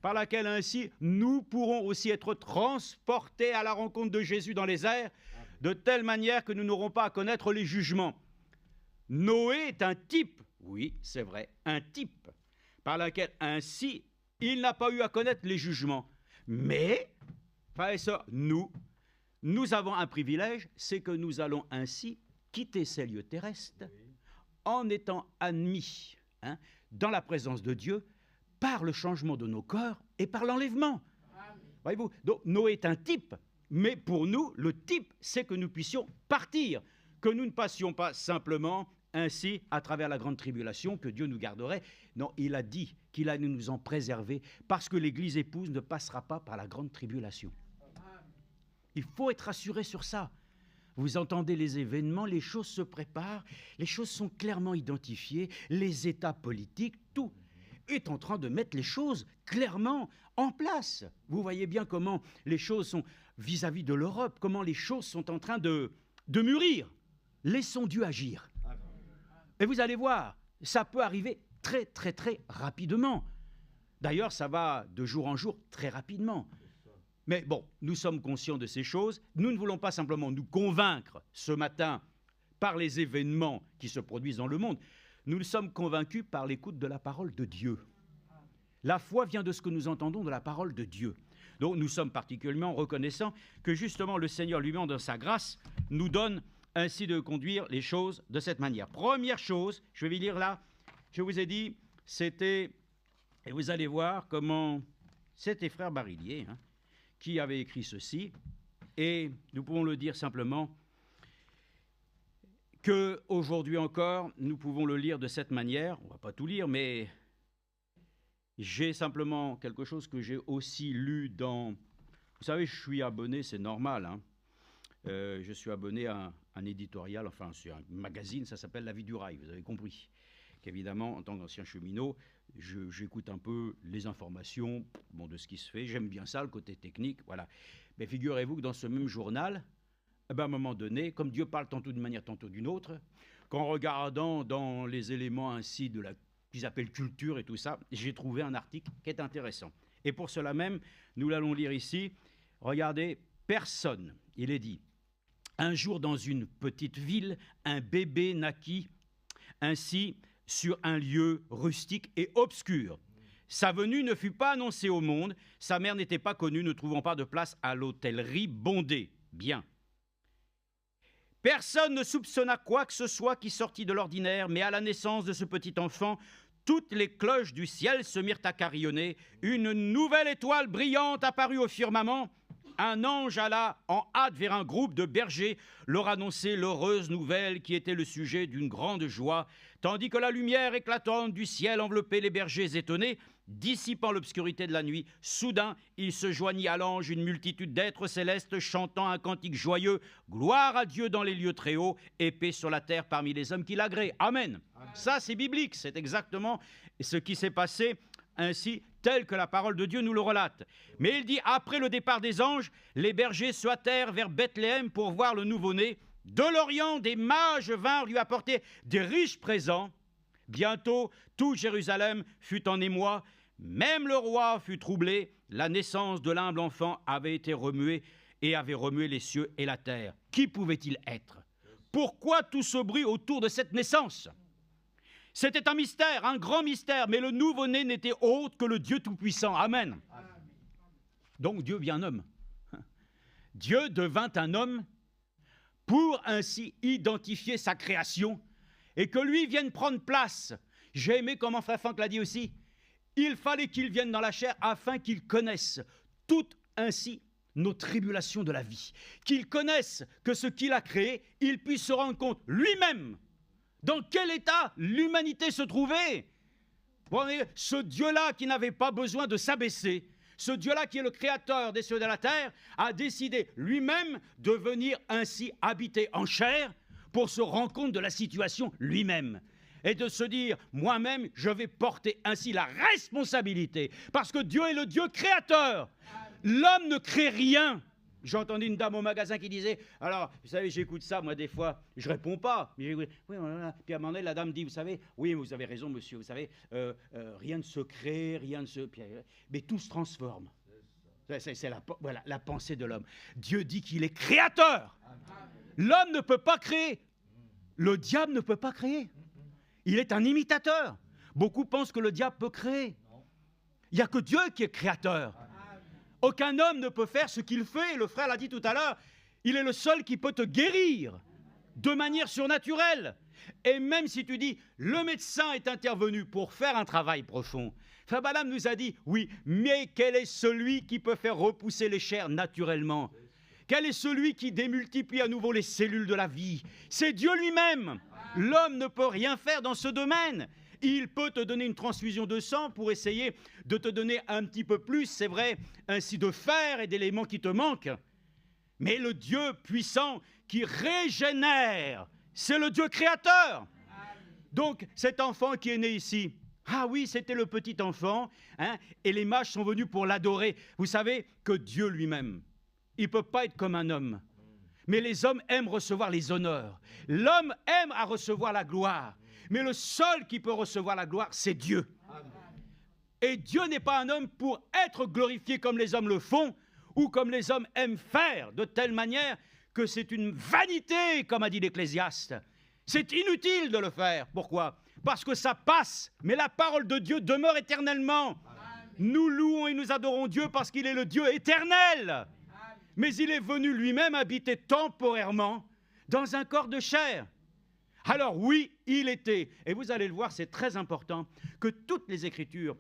par laquelle ainsi nous pourrons aussi être transportés à la rencontre de Jésus dans les airs, de telle manière que nous n'aurons pas à connaître les jugements. Noé est un type, oui, c'est vrai, un type, par lequel ainsi il n'a pas eu à connaître les jugements. Mais, frères et sœurs, nous avons un privilège, c'est que nous allons ainsi quitter ces lieux terrestres en étant admis dans la présence de Dieu par le changement de nos corps et par l'enlèvement. Voyez-vous, donc Noé est un type, mais pour nous, le type, c'est que nous puissions partir, que nous ne passions pas simplement ainsi à travers la grande tribulation, que Dieu nous garderait. Non, il a dit qu'il allait nous en préserver, parce que l'Église épouse ne passera pas par la grande tribulation. Il faut être rassuré sur ça. Vous entendez les événements, les choses se préparent, les choses sont clairement identifiées, les États politiques, tout est en train de mettre les choses clairement en place. Vous voyez bien comment les choses sont vis-à-vis de l'Europe, comment les choses sont en train de mûrir. Laissons Dieu agir. Et vous allez voir, ça peut arriver très, très, très rapidement. D'ailleurs, ça va de jour en jour très rapidement. Mais bon, nous sommes conscients de ces choses. Nous ne voulons pas simplement nous convaincre ce matin par les événements qui se produisent dans le monde. Nous sommes convaincus par l'écoute de la parole de Dieu. La foi vient de ce que nous entendons de la parole de Dieu. Donc nous sommes particulièrement reconnaissants que justement le Seigneur lui-même, dans sa grâce, nous donne ainsi de conduire les choses de cette manière. Première chose, je vais vous lire là, je vous ai dit, c'était, et vous allez voir comment c'était frère Barillier qui avait écrit ceci, et nous pouvons le dire simplement qu'aujourd'hui encore, nous pouvons le lire de cette manière. On ne va pas tout lire, mais j'ai simplement quelque chose que j'ai aussi lu dans... Vous savez, je suis abonné, c'est normal, je suis abonné à un éditorial, enfin c'est un magazine, ça s'appelle La Vie du Rail, vous avez compris. Qu'évidemment, en tant qu'ancien cheminot, j'écoute un peu les informations de ce qui se fait, j'aime bien ça, le côté technique, voilà. Mais figurez-vous que dans ce même journal, à un moment donné, comme Dieu parle tantôt d'une manière, tantôt d'une autre, qu'en regardant dans les éléments ainsi de la qu'ils appellent culture et tout ça, j'ai trouvé un article qui est intéressant. Et pour cela même, nous l'allons lire ici. Regardez, personne, il est dit, un jour dans une petite ville, un bébé naquit ainsi sur un lieu rustique et obscur. Sa venue ne fut pas annoncée au monde, sa mère n'était pas connue, ne trouvant pas de place à l'hôtellerie bondée. Bien. Personne ne soupçonna quoi que ce soit qui sortit de l'ordinaire, mais à la naissance de ce petit enfant, toutes les cloches du ciel se mirent à carillonner. Une nouvelle étoile brillante apparut au firmament. Un ange alla en hâte vers un groupe de bergers leur annoncer l'heureuse nouvelle qui était le sujet d'une grande joie, tandis que la lumière éclatante du ciel enveloppait les bergers étonnés, dissipant l'obscurité de la nuit. Soudain, il se joignit à l'ange une multitude d'êtres célestes chantant un cantique joyeux. Gloire à Dieu dans les lieux très hauts, et paix sur la terre parmi les hommes qui l'agréent. Amen. Amen. Ça, c'est biblique, c'est exactement ce qui s'est passé ainsi, tel que la parole de Dieu nous le relate. Mais il dit, après le départ des anges, les bergers se hâtèrent vers Bethléem pour voir le nouveau-né. De l'Orient, des mages vinrent lui apporter des riches présents. Bientôt, tout Jérusalem fut en émoi. Même le roi fut troublé. La naissance de l'humble enfant avait été remuée et avait remué les cieux et la terre. Qui pouvait-il être? Pourquoi tout ce bruit autour de cette naissance? C'était un mystère, un grand mystère, mais le nouveau-né n'était autre que le Dieu Tout-Puissant. Amen. Amen. Donc Dieu devient un homme. Dieu devint un homme pour ainsi identifier sa création et que lui vienne prendre place. J'ai aimé comment Frère Franck l'a dit aussi. Il fallait qu'il vienne dans la chair afin qu'il connaisse toutes ainsi nos tribulations de la vie. Qu'il connaisse que ce qu'il a créé, il puisse se rendre compte lui-même dans quel état l'humanité se trouvait. Ce Dieu-là qui n'avait pas besoin de s'abaisser, ce Dieu-là qui est le créateur des cieux et de la terre, a décidé lui-même de venir ainsi habiter en chair pour se rendre compte de la situation lui-même. et de se dire, moi-même, je vais porter ainsi la responsabilité, parce que Dieu est le Dieu créateur. L'homme ne crée rien. J'ai entendu une dame au magasin qui disait, alors, vous savez, j'écoute ça, moi, des fois, je réponds pas. Mais oui, voilà. Puis à un moment donné, la dame dit, vous savez, oui, vous avez raison, monsieur, vous savez, rien ne se crée, rien ne se... Mais tout se transforme. C'est la pensée de l'homme. Dieu dit qu'il est créateur. L'homme ne peut pas créer. Le diable ne peut pas créer. Il est un imitateur. Beaucoup pensent que le diable peut créer. Il n'y a que Dieu qui est créateur. Aucun homme ne peut faire ce qu'il fait. Le frère l'a dit tout à l'heure. Il est le seul qui peut te guérir de manière surnaturelle. Et même si tu dis, le médecin est intervenu pour faire un travail profond, Frère Balaam nous a dit, oui, mais quel est celui qui peut faire repousser les chairs naturellement? Quel est celui qui démultiplie à nouveau les cellules de la vie? C'est Dieu lui-même. L'homme ne peut rien faire dans ce domaine. Il peut te donner une transfusion de sang pour essayer de te donner un petit peu plus, c'est vrai, ainsi de fer et d'éléments qui te manquent. Mais le Dieu puissant qui régénère, c'est le Dieu créateur. Donc cet enfant qui est né ici, ah oui, c'était le petit enfant, hein, et les mages sont venus pour l'adorer. Vous savez que Dieu lui-même, il ne peut pas être comme un homme. Mais les hommes aiment recevoir les honneurs. L'homme aime à recevoir la gloire. Mais le seul qui peut recevoir la gloire, c'est Dieu. Et Dieu n'est pas un homme pour être glorifié comme les hommes le font, ou comme les hommes aiment faire, de telle manière que c'est une vanité, comme a dit l'Ecclésiaste. C'est inutile de le faire. Pourquoi? Parce que ça passe, mais la parole de Dieu demeure éternellement. Amen. Nous louons et nous adorons Dieu parce qu'il est le Dieu éternel. Amen. Mais il est venu lui-même habiter temporairement dans un corps de chair. Alors oui, il était, et vous allez le voir, c'est très important, que toutes les Écritures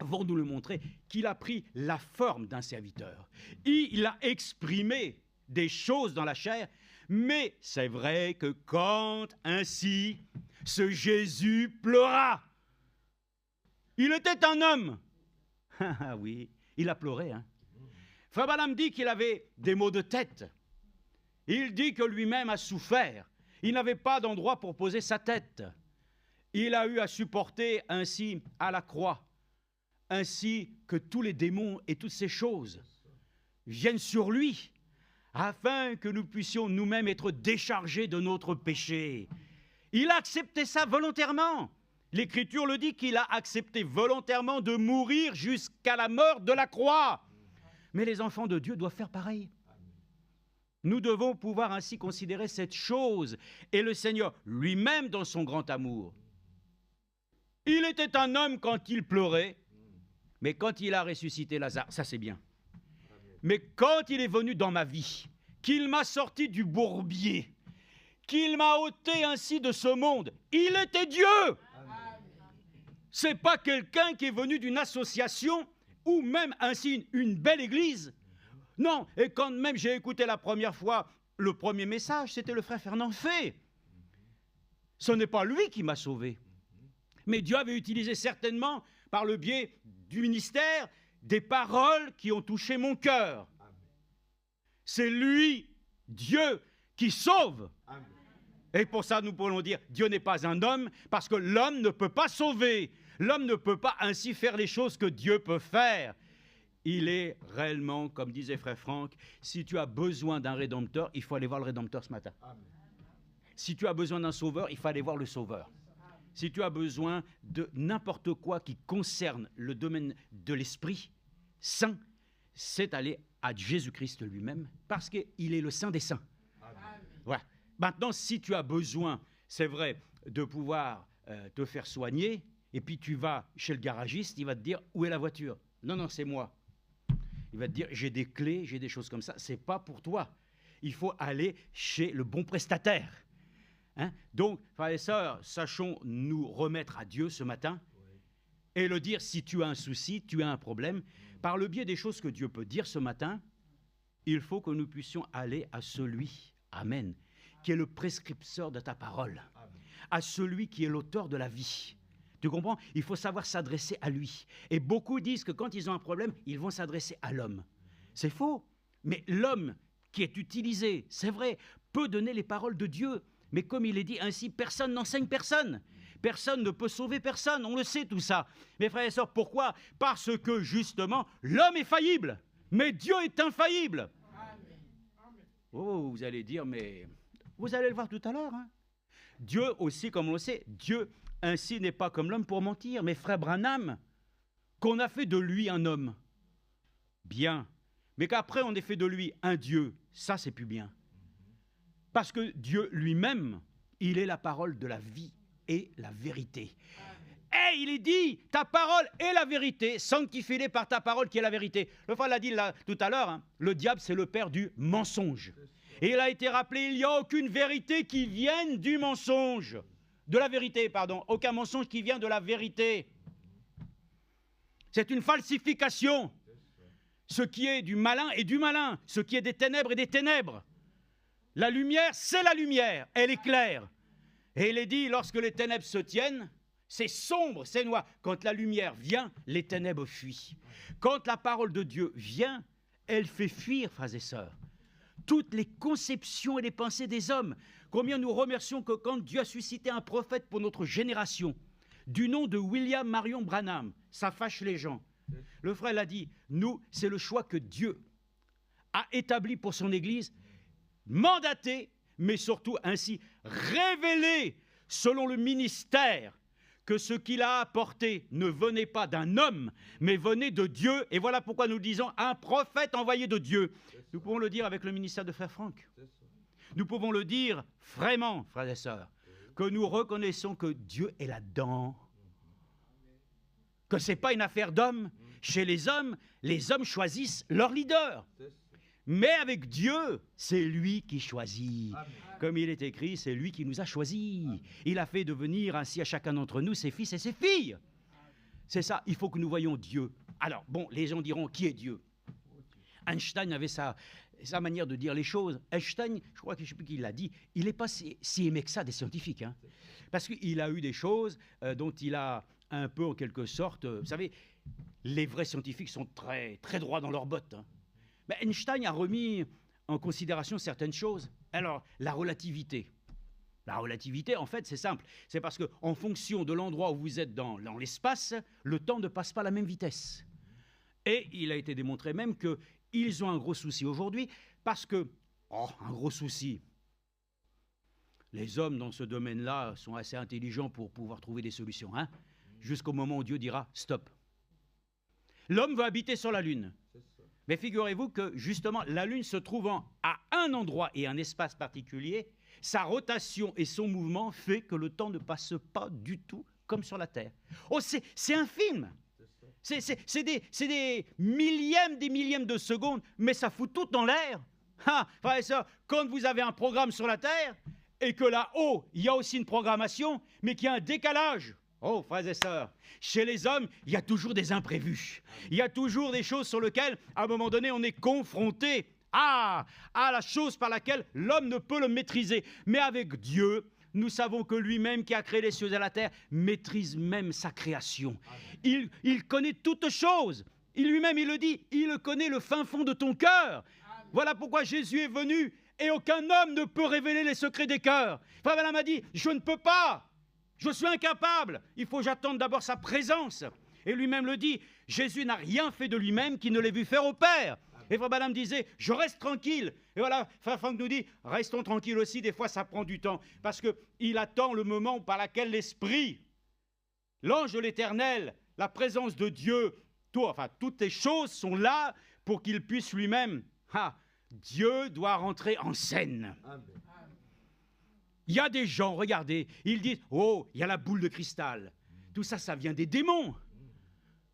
vont nous le montrer, qu'il a pris la forme d'un serviteur. Il a exprimé des choses dans la chair, mais c'est vrai que quand ainsi ce Jésus pleura, il était un homme. Ah oui, il a pleuré. Hein. Frère Balaam dit qu'il avait des maux de tête. Il dit que lui-même a souffert. Il n'avait pas d'endroit pour poser sa tête. Il a eu à supporter ainsi à la croix, ainsi que tous les démons et toutes ces choses viennent sur lui, afin que nous puissions nous-mêmes être déchargés de notre péché. Il a accepté ça volontairement. L'Écriture le dit qu'il a accepté volontairement de mourir jusqu'à la mort de la croix. Mais les enfants de Dieu doivent faire pareil. Nous devons pouvoir ainsi considérer cette chose. Et le Seigneur lui-même dans son grand amour. Il était un homme quand il pleurait, mais quand il a ressuscité Lazare, ça c'est bien. Mais quand il est venu dans ma vie, qu'il m'a sorti du bourbier, qu'il m'a ôté ainsi de ce monde, il était Dieu. C'est pas quelqu'un qui est venu d'une association ou même ainsi une belle église. Non, et quand même j'ai écouté la première fois le premier message, c'était le frère Fernand Fay. Ce n'est pas lui qui m'a sauvé. Mais Dieu avait utilisé certainement, par le biais du ministère, des paroles qui ont touché mon cœur. C'est lui, Dieu, qui sauve. Amen. Et pour ça, nous pourrions dire, Dieu n'est pas un homme, parce que l'homme ne peut pas sauver. L'homme ne peut pas ainsi faire les choses que Dieu peut faire. Il est réellement, comme disait frère Franck, si tu as besoin d'un rédempteur, il faut aller voir le rédempteur ce matin. Amen. Si tu as besoin d'un sauveur, il faut aller voir le sauveur. Si tu as besoin de n'importe quoi qui concerne le domaine de l'Esprit Saint, c'est aller à Jésus-Christ lui-même, parce qu'il est le Saint des Saints. Voilà. Maintenant, si tu as besoin, c'est vrai, de pouvoir te faire soigner, et puis tu vas chez le garagiste, il va te dire, où est la voiture? Non, c'est moi. Il va te dire, j'ai des clés, j'ai des choses comme ça, c'est pas pour toi. Il faut aller chez le bon prestataire. Hein? Donc, frères et sœurs, sachons nous remettre à Dieu ce matin et le dire, si tu as un souci, tu as un problème, par le biais des choses que Dieu peut dire ce matin, il faut que nous puissions aller à celui, Amen, qui est le prescripteur de ta parole, à celui qui est l'auteur de la vie. Tu comprends? Il faut savoir s'adresser à lui. Et beaucoup disent que quand ils ont un problème, ils vont s'adresser à l'homme. C'est faux. Mais l'homme qui est utilisé, c'est vrai, peut donner les paroles de Dieu. Mais comme il est dit ainsi, personne n'enseigne personne. Personne ne peut sauver personne, on le sait tout ça. Mes frères et sœurs, pourquoi? Parce que justement, l'homme est faillible, mais Dieu est infaillible. Oh, vous allez dire, mais vous allez le voir tout à l'heure. Hein. Dieu aussi, comme on le sait, Dieu ainsi n'est pas comme l'homme pour mentir. Mais frère Branham, qu'on a fait de lui un homme, bien, mais qu'après on ait fait de lui un Dieu, ça c'est plus bien. Parce que Dieu lui-même, il est la parole de la vie et la vérité. Et il est dit, ta parole est la vérité, sanctifie-les par ta parole qui est la vérité. Le frère l'a dit là, tout à l'heure, hein, le diable c'est le père du mensonge. Et il a été rappelé, il n'y a aucune vérité qui vienne du mensonge. De la vérité, pardon. Aucun mensonge qui vient de la vérité. C'est une falsification. Ce qui est du malin est du malin. Ce qui est des ténèbres est des ténèbres. La lumière, c'est la lumière. Elle est claire. Et il est dit, lorsque les ténèbres se tiennent, c'est sombre, c'est noir. Quand la lumière vient, les ténèbres fuient. Quand la parole de Dieu vient, elle fait fuir, frères et sœurs, toutes les conceptions et les pensées des hommes. Combien nous remercions que quand Dieu a suscité un prophète pour notre génération, du nom de William Marion Branham, ça fâche les gens. Le frère l'a dit, nous, c'est le choix que Dieu a établi pour son Église, mandaté, mais surtout ainsi révélé selon le ministère que ce qu'il a apporté ne venait pas d'un homme, mais venait de Dieu. Et voilà pourquoi nous disons un prophète envoyé de Dieu. Nous pouvons le dire avec le ministère de frère Franck. Nous pouvons le dire vraiment, frères et sœurs, que nous reconnaissons que Dieu est là-dedans. Que ce n'est pas une affaire d'hommes. Chez les hommes choisissent leur leader. Mais avec Dieu, c'est lui qui choisit. Comme il est écrit, c'est lui qui nous a choisis. Il a fait devenir ainsi à chacun d'entre nous ses fils et ses filles. C'est ça, il faut que nous voyions Dieu. Alors, bon, les gens diront, qui est Dieu? Einstein avait sa manière de dire les choses. Einstein, je crois que je ne sais plus qui l'a dit, il n'est pas si aimé que ça des scientifiques. Hein, parce qu'il a eu des choses dont il a un peu, en quelque sorte, vous savez, les vrais scientifiques sont très, très droits dans leurs bottes. Hein. Mais Einstein a remis en considération certaines choses. Alors, la relativité. La relativité, en fait, c'est simple. C'est parce qu'en fonction de l'endroit où vous êtes dans l'espace, le temps ne passe pas à la même vitesse. Et il a été démontré même qu'ils ont un gros souci aujourd'hui, parce que, un gros souci, les hommes dans ce domaine-là sont assez intelligents pour pouvoir trouver des solutions, hein, jusqu'au moment où Dieu dira « stop ». L'homme veut habiter sur la Lune. Mais figurez-vous que, justement, la Lune se trouvant à un endroit et un espace particulier, sa rotation et son mouvement fait que le temps ne passe pas du tout comme sur la Terre. Oh, c'est un film. C'est des millièmes de secondes, mais ça fout tout dans l'air. Ah, frères et sœurs, quand vous avez un programme sur la Terre, et que là-haut, il y a aussi une programmation, mais qu'il y a un décalage. Oh, frères et sœurs, chez les hommes, il y a toujours des imprévus. Il y a toujours des choses sur lesquelles, à un moment donné, on est confronté à la chose par laquelle l'homme ne peut le maîtriser. Mais avec Dieu, nous savons que lui-même qui a créé les cieux et la terre maîtrise même sa création. Il connaît toutes choses. Lui-même, il le dit, il connaît le fin fond de ton cœur. Voilà pourquoi Jésus est venu et aucun homme ne peut révéler les secrets des cœurs. Frère Branham a dit, je ne peux pas. Je suis incapable, il faut que j'attende d'abord sa présence. Et lui-même le dit, Jésus n'a rien fait de lui-même qui ne l'ait vu faire au Père. Et Frère Branham disait, je reste tranquille. Et voilà, Frère Franck nous dit, restons tranquilles aussi, des fois ça prend du temps. Parce qu'il attend le moment par lequel l'Esprit, l'ange de l'Éternel, la présence de Dieu, toutes les choses sont là pour qu'il puisse lui-même. Dieu doit rentrer en scène. Amen. Il y a des gens, regardez, ils disent, oh, il y a la boule de cristal. Tout ça, ça vient des démons.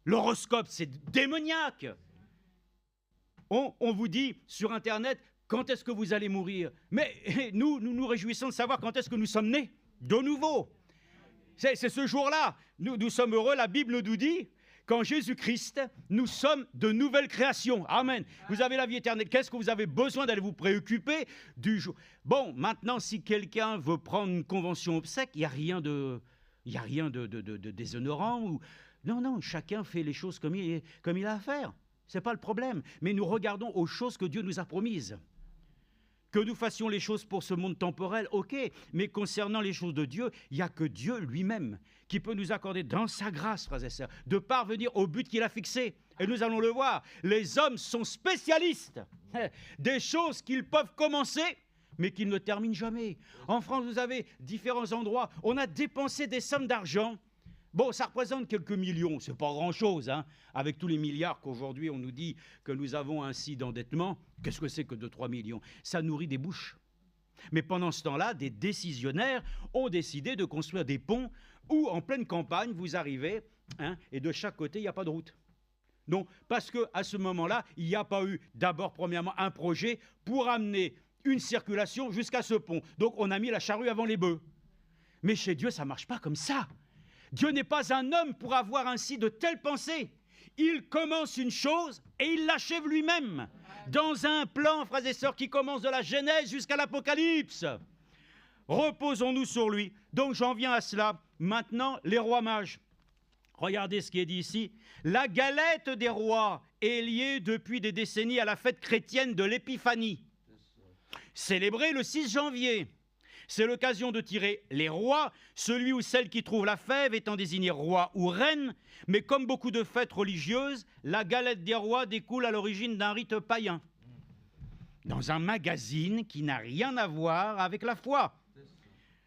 L'horoscope, c'est démoniaque. On vous dit sur Internet, quand est-ce que vous allez mourir? Mais nous nous réjouissons de savoir quand est-ce que nous sommes nés de nouveau. C'est ce jour-là. Nous sommes heureux, la Bible nous dit, qu'en Jésus-Christ, nous sommes de nouvelles créations. Amen. Vous avez la vie éternelle. Qu'est-ce que vous avez besoin d'aller vous préoccuper du jour? Bon, maintenant, si quelqu'un veut prendre une convention obsèque, il n'y a rien de déshonorant. Non, chacun fait les choses comme il a à faire. Ce n'est pas le problème. Mais nous regardons aux choses que Dieu nous a promises. que nous fassions les choses pour ce monde temporel, ok, mais concernant les choses de Dieu, il n'y a que Dieu lui-même qui peut nous accorder dans sa grâce, frères et sœurs, de parvenir au but qu'il a fixé. Et nous allons le voir, les hommes sont spécialistes des choses qu'ils peuvent commencer, mais qu'ils ne terminent jamais. En France, vous avez différents endroits, on a dépensé des sommes d'argent. Bon, ça représente quelques millions, c'est pas grand-chose, hein, avec tous les milliards qu'aujourd'hui on nous dit que nous avons ainsi d'endettement. Qu'est-ce que c'est que 2-3 millions? Ça nourrit des bouches. Mais pendant ce temps-là, des décisionnaires ont décidé de construire des ponts où, en pleine campagne, vous arrivez, hein, et de chaque côté, il n'y a pas de route. Non, parce qu'à ce moment-là, il n'y a pas eu d'abord, premièrement, un projet pour amener une circulation jusqu'à ce pont. Donc on a mis la charrue avant les bœufs. Mais chez Dieu, ça ne marche pas comme ça. Dieu n'est pas un homme pour avoir ainsi de telles pensées. Il commence une chose et il l'achève lui-même. Dans un plan, frères et sœurs, qui commence de la Genèse jusqu'à l'Apocalypse. Reposons-nous sur lui. Donc j'en viens à cela. Maintenant, les rois mages. Regardez ce qui est dit ici. La galette des rois est liée depuis des décennies à la fête chrétienne de l'Épiphanie, célébrée le 6 janvier. C'est l'occasion de tirer les rois, celui ou celle qui trouve la fève étant désigné roi ou reine, mais comme beaucoup de fêtes religieuses, la galette des rois découle à l'origine d'un rite païen, dans un magazine qui n'a rien à voir avec la foi.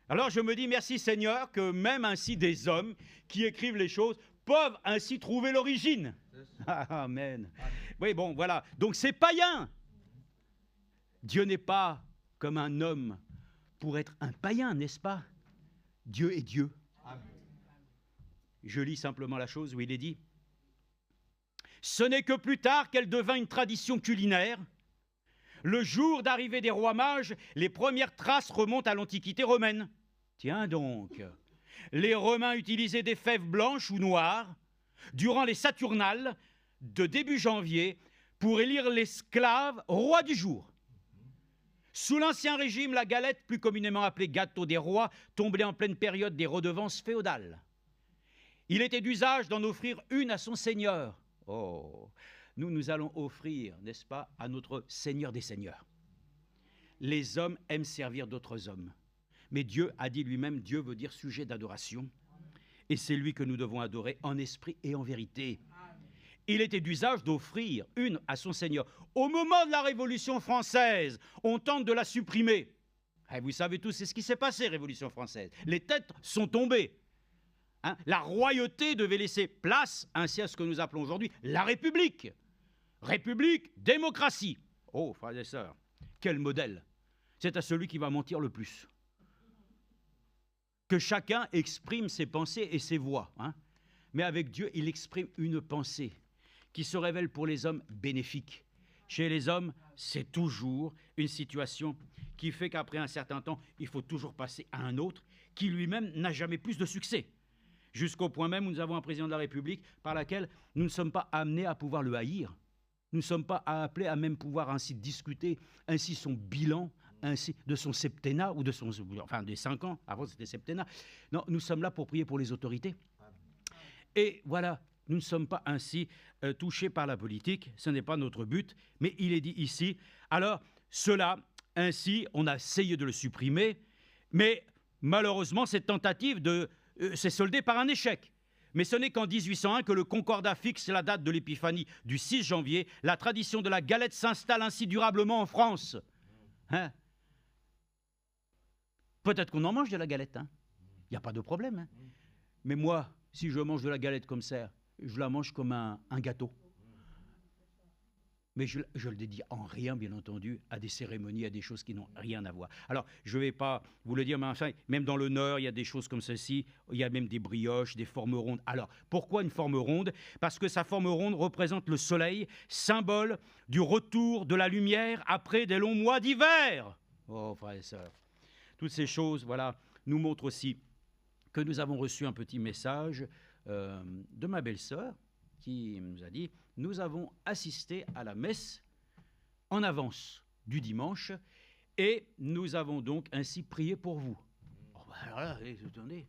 Alors je me dis merci Seigneur que même ainsi des hommes qui écrivent les choses peuvent ainsi trouver l'origine. Amen. Oui, bon, voilà. Donc c'est païen. Dieu n'est pas comme un homme pour être un païen, n'est-ce pas? Dieu est Dieu. Amen. Je lis simplement la chose où il est dit « Ce n'est que plus tard qu'elle devint une tradition culinaire. Le jour d'arrivée des rois mages, les premières traces remontent à l'Antiquité romaine. Tiens donc, les Romains utilisaient des fèves blanches ou noires durant les Saturnales de début janvier pour élire l'esclave roi du jour. Sous l'Ancien Régime, la galette, plus communément appelée gâteau des rois, tombait en pleine période des redevances féodales. Il était d'usage d'en offrir une à son seigneur. Oh, nous allons offrir, n'est-ce pas, à notre Seigneur des Seigneurs. Les hommes aiment servir d'autres hommes. Mais Dieu a dit lui-même, Dieu veut dire sujet d'adoration. Et c'est lui que nous devons adorer en esprit et en vérité. Il était d'usage d'offrir une à son Seigneur. Au moment de la Révolution française, on tente de la supprimer. Et vous savez tous, c'est ce qui s'est passé, Révolution française. Les têtes sont tombées. Hein? La royauté devait laisser place, ainsi à ce que nous appelons aujourd'hui la République. République, démocratie. Oh, frères et sœurs, quel modèle! C'est à celui qui va mentir le plus. Que chacun exprime ses pensées et ses voix. Hein? Mais avec Dieu, il exprime une pensée qui se révèle pour les hommes bénéfique. Chez les hommes, c'est toujours une situation qui fait qu'après un certain temps, il faut toujours passer à un autre qui lui-même n'a jamais plus de succès. Jusqu'au point même où nous avons un président de la République par laquelle nous ne sommes pas amenés à pouvoir le haïr. Nous ne sommes pas appelés à même pouvoir ainsi discuter ainsi son bilan, ainsi de son septennat ou de son, enfin des 5 ans, avant c'était septennat. Non, nous sommes là pour prier pour les autorités. Et voilà, nous ne sommes pas ainsi touchés par la politique, ce n'est pas notre but, mais il est dit ici, alors cela, ainsi, on a essayé de le supprimer, mais malheureusement cette tentative s'est soldée par un échec. Mais ce n'est qu'en 1801 que le Concordat fixe la date de l'épiphanie du 6 janvier. La tradition de la galette s'installe ainsi durablement en France. Hein? Peut-être qu'on en mange de la galette, hein? Il n'y a pas de problème. Hein? Mais moi, si je mange de la galette comme ça, je la mange comme un gâteau. Mais je le dédie en rien, bien entendu, à des cérémonies, à des choses qui n'ont rien à voir. Alors, je ne vais pas vous le dire, mais enfin, même dans le Nord, il y a des choses comme ceci. Il y a même des brioches, des formes rondes. Alors, pourquoi une forme ronde? Parce que sa forme ronde représente le soleil, symbole du retour de la lumière après des longs mois d'hiver. Oh, frères et sœurs, toutes ces choses, voilà, nous montrent aussi que nous avons reçu un petit message de ma belle-sœur qui nous a dit « Nous avons assisté à la messe en avance du dimanche et nous avons donc ainsi prié pour vous. » Oh ben voilà, attendez,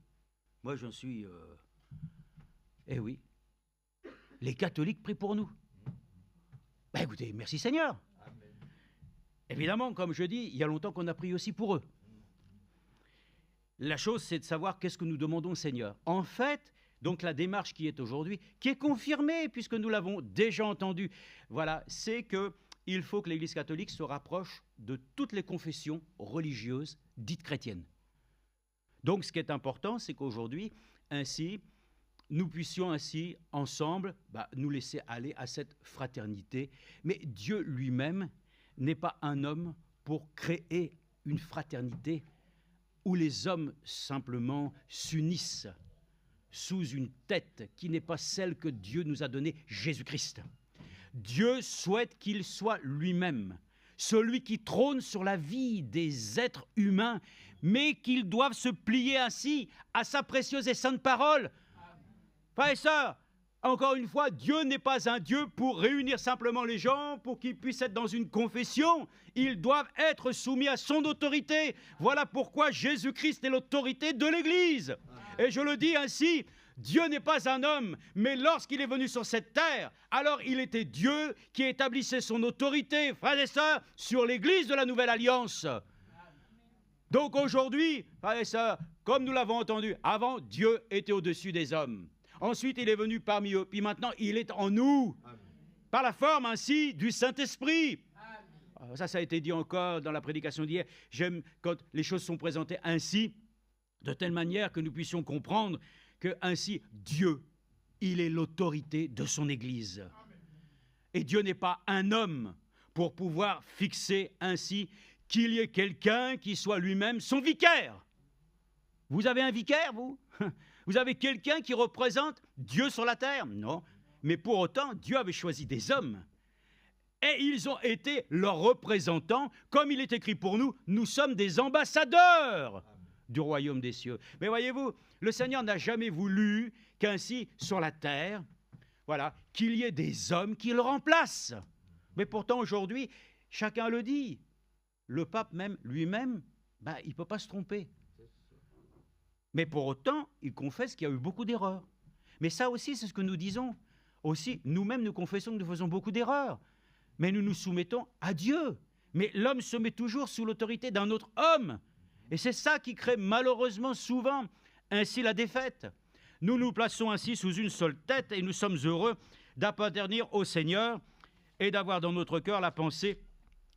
moi j'en suis... Eh oui, les catholiques prient pour nous. Ben écoutez, merci Seigneur. Amen. Évidemment, comme je dis, il y a longtemps qu'on a prié aussi pour eux. La chose, c'est de savoir qu'est-ce que nous demandons au Seigneur. En fait, donc la démarche qui est aujourd'hui, qui est confirmée, puisque nous l'avons déjà entendue, voilà, c'est qu'il faut que l'Église catholique se rapproche de toutes les confessions religieuses dites chrétiennes. Donc ce qui est important, c'est qu'aujourd'hui, ainsi, nous puissions ainsi, ensemble, nous laisser aller à cette fraternité. Mais Dieu lui-même n'est pas un homme pour créer une fraternité où les hommes simplement s'unissent sous une tête qui n'est pas celle que Dieu nous a donnée, Jésus-Christ. Dieu souhaite qu'il soit lui-même, celui qui trône sur la vie des êtres humains, mais qu'ils doivent se plier ainsi à sa précieuse et sainte parole. Frères et sœurs, encore une fois, Dieu n'est pas un Dieu pour réunir simplement les gens, pour qu'ils puissent être dans une confession. Ils doivent être soumis à son autorité. Voilà pourquoi Jésus-Christ est l'autorité de l'Église. Et je le dis ainsi, Dieu n'est pas un homme, mais lorsqu'il est venu sur cette terre, alors il était Dieu qui établissait son autorité, frères et sœurs, sur l'Église de la Nouvelle Alliance. Donc aujourd'hui, frères et sœurs, comme nous l'avons entendu, avant, Dieu était au-dessus des hommes. Ensuite, il est venu parmi eux. Puis maintenant, il est en nous. Amen. Par la forme ainsi du Saint-Esprit. Ça a été dit encore dans la prédication d'hier. J'aime quand les choses sont présentées ainsi, de telle manière que nous puissions comprendre que ainsi, Dieu, il est l'autorité de son Église. Amen. Et Dieu n'est pas un homme pour pouvoir fixer ainsi qu'il y ait quelqu'un qui soit lui-même son vicaire. Vous avez un vicaire, vous ? Vous avez quelqu'un qui représente Dieu sur la terre? Non. Mais pour autant, Dieu avait choisi des hommes. Et ils ont été leurs représentants. Comme il est écrit pour nous, nous sommes des ambassadeurs du royaume des cieux. Mais voyez-vous, le Seigneur n'a jamais voulu qu'ainsi, sur la terre, voilà, qu'il y ait des hommes qui le remplacent. Mais pourtant, aujourd'hui, chacun le dit. Le pape même, lui-même, il ne peut pas se tromper. Mais pour autant, il confesse qu'il y a eu beaucoup d'erreurs. Mais ça aussi, c'est ce que nous disons. Aussi, nous-mêmes, nous confessons que nous faisons beaucoup d'erreurs. Mais nous nous soumettons à Dieu. Mais l'homme se met toujours sous l'autorité d'un autre homme. Et c'est ça qui crée malheureusement souvent ainsi la défaite. Nous nous plaçons ainsi sous une seule tête et nous sommes heureux d'appartenir au Seigneur et d'avoir dans notre cœur la pensée